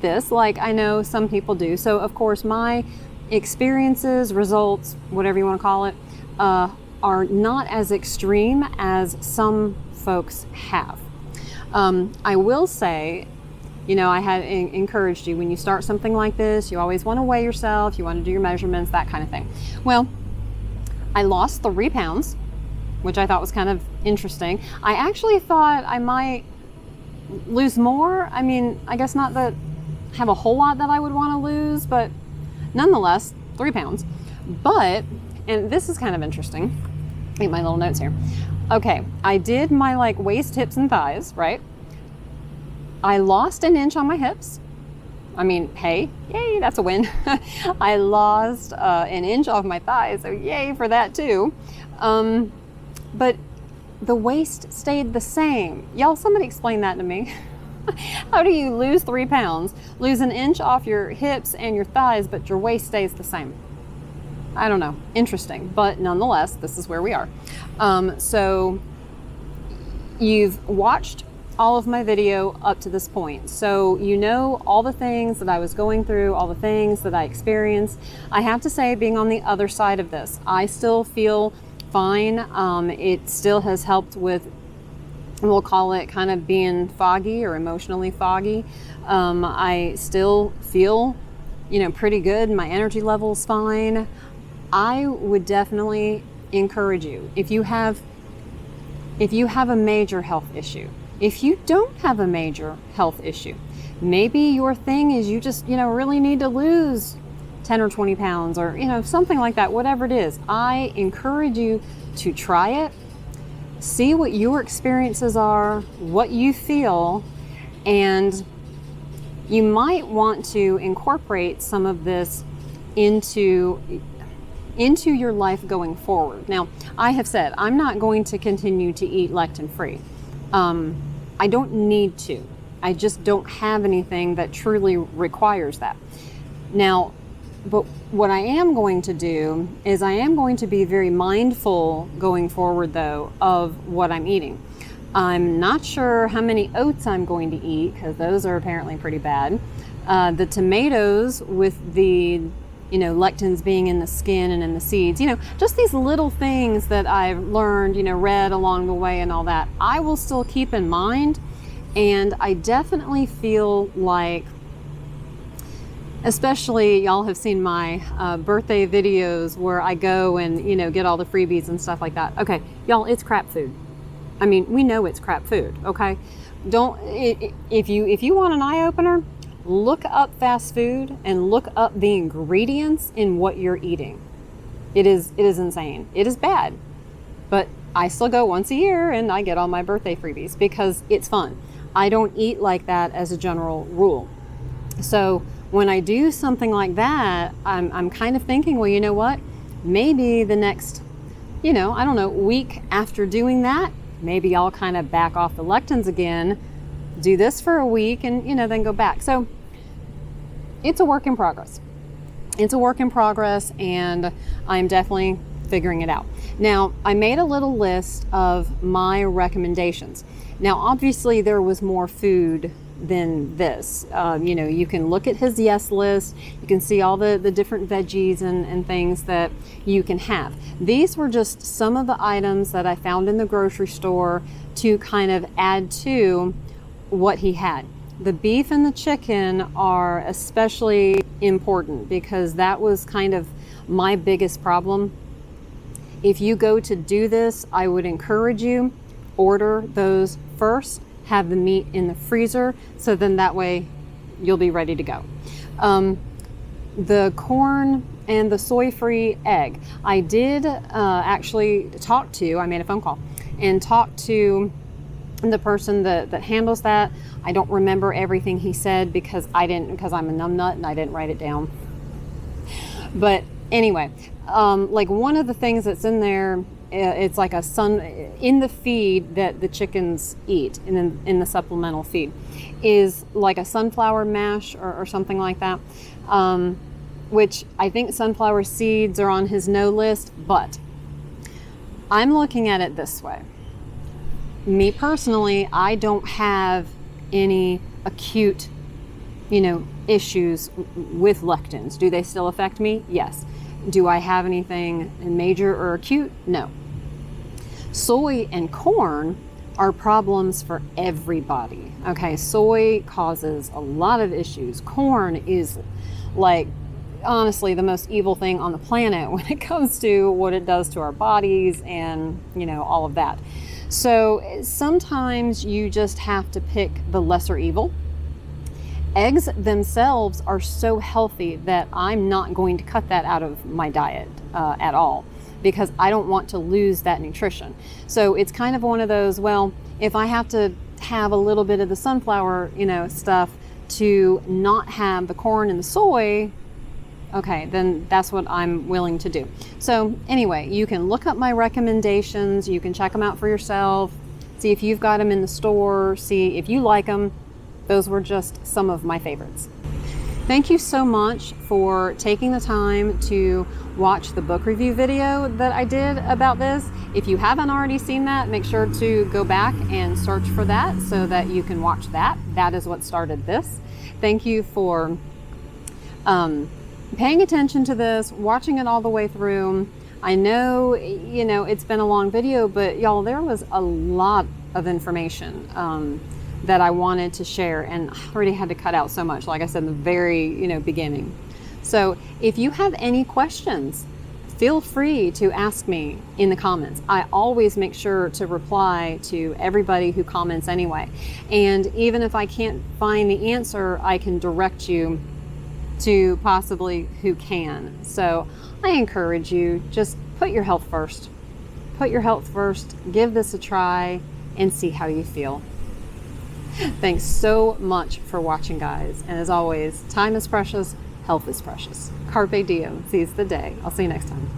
this, like I know some people do. So, of course, my experiences, results, whatever you want to call it, are not as extreme as some folks have. I will say, I had encouraged you, when you start something like this, you always want to weigh yourself, you want to do your measurements, that kind of thing. Well, I lost 3 pounds, which I thought was kind of interesting. I actually thought I might lose more. I mean, I guess not that I have a whole lot that I would want to lose, but nonetheless, 3 pounds. But, and this is kind of interesting, get my little notes here. Okay, I did my waist, hips, and thighs, right? I lost 1 inch on my hips. I mean, hey, yay, that's a win. I lost 1 inch off my thighs, so yay for that too. But the waist stayed the same. Y'all, somebody explain that to me. How do you lose 3 pounds, lose 1 inch off your hips and your thighs, but your waist stays the same? I don't know. Interesting. But nonetheless, this is where we are. So you've watched all of my video up to this point. So you know all the things that I was going through, all the things that I experienced. I have to say, being on the other side of this, I still feel fine. It still has helped with, we'll call it kind of being foggy or emotionally foggy. I still feel, pretty good. My energy level's fine. I would definitely encourage you, if you have a major health issue, if you don't have a major health issue, maybe your thing is you just, really need to lose 10 or 20 pounds or, something like that, whatever it is. I encourage you to try it, see what your experiences are, what you feel, and you might want to incorporate some of this into your life going forward. Now, I have said I'm not going to continue to eat lectin-free. I don't need to. I just don't have anything that truly requires that. Now, but what I am going to do is I am going to be very mindful going forward, though, of what I'm eating. I'm not sure how many oats I'm going to eat, because those are apparently pretty bad. The tomatoes with the lectins being in the skin and in the seeds, just these little things that I've learned, read along the way and all that, I will still keep in mind. And I definitely feel like, especially y'all have seen my birthday videos where I go and, get all the freebies and stuff like that. Okay, y'all, it's crap food. I mean, we know it's crap food, okay? If you want an eye opener, look up fast food and look up the ingredients in what you're eating. It is insane. It is bad. But I still go once a year and I get all my birthday freebies because it's fun. I don't eat like that as a general rule. So when I do something like that, I'm kind of thinking, well, you know what? Maybe the next, I don't know, week after doing that, maybe I'll kind of back off the lectins again, do this for a week and, then go back. So it's a work in progress. It's a work in progress and I'm definitely figuring it out. Now, I made a little list of my recommendations. Now, obviously there was more food than this. You can look at his yes list. You can see all the different veggies and things that you can have. These were just some of the items that I found in the grocery store to kind of add to what he had. The beef and the chicken are especially important because that was kind of my biggest problem. If you go to do this, I would encourage you, order those first, have the meat in the freezer, so then that way you'll be ready to go. The corn and the soy-free egg. I did actually I made a phone call and talked to the person that handles that. I don't remember everything he said because I'm a numbnut and I didn't write it down. But anyway, like one of the things that's in there, it's like in the feed that the chickens eat in the supplemental feed is like a sunflower mash or something like that, which I think sunflower seeds are on his no list, but I'm looking at it this way. Me personally, I don't have any acute, issues with lectins. Do they still affect me? Yes. Do I have anything major or acute? No. Soy and corn are problems for everybody. Okay, soy causes a lot of issues. Corn is like honestly the most evil thing on the planet when it comes to what it does to our bodies and, all of that. So sometimes you just have to pick the lesser evil. Eggs themselves are so healthy that I'm not going to cut that out of my diet at all because I don't want to lose that nutrition. So it's kind of one of those, well, if I have to have a little bit of the sunflower, stuff to not have the corn and the soy, okay, then that's what I'm willing to do. So anyway, you can look up my recommendations. You can check them out for yourself. See if you've got them in the store. See if you like them. Those were just some of my favorites. Thank you so much for taking the time to watch the book review video that I did about this. If you haven't already seen that, make sure to go back and search for that so that you can watch that. That is what started this. Thank you for paying attention to this, watching it all the way through. I know, it's been a long video, but y'all, there was a lot of information that I wanted to share, and I already had to cut out so much, like I said in the very, beginning. So if you have any questions, feel free to ask me in the comments. I always make sure to reply to everybody who comments anyway. And even if I can't find the answer, I can direct you to possibly who can. So I encourage you, just put your health first. Put your health first, give this a try, and see how you feel. Thanks so much for watching, guys. And as always, time is precious, health is precious. Carpe diem, seize the day. I'll see you next time.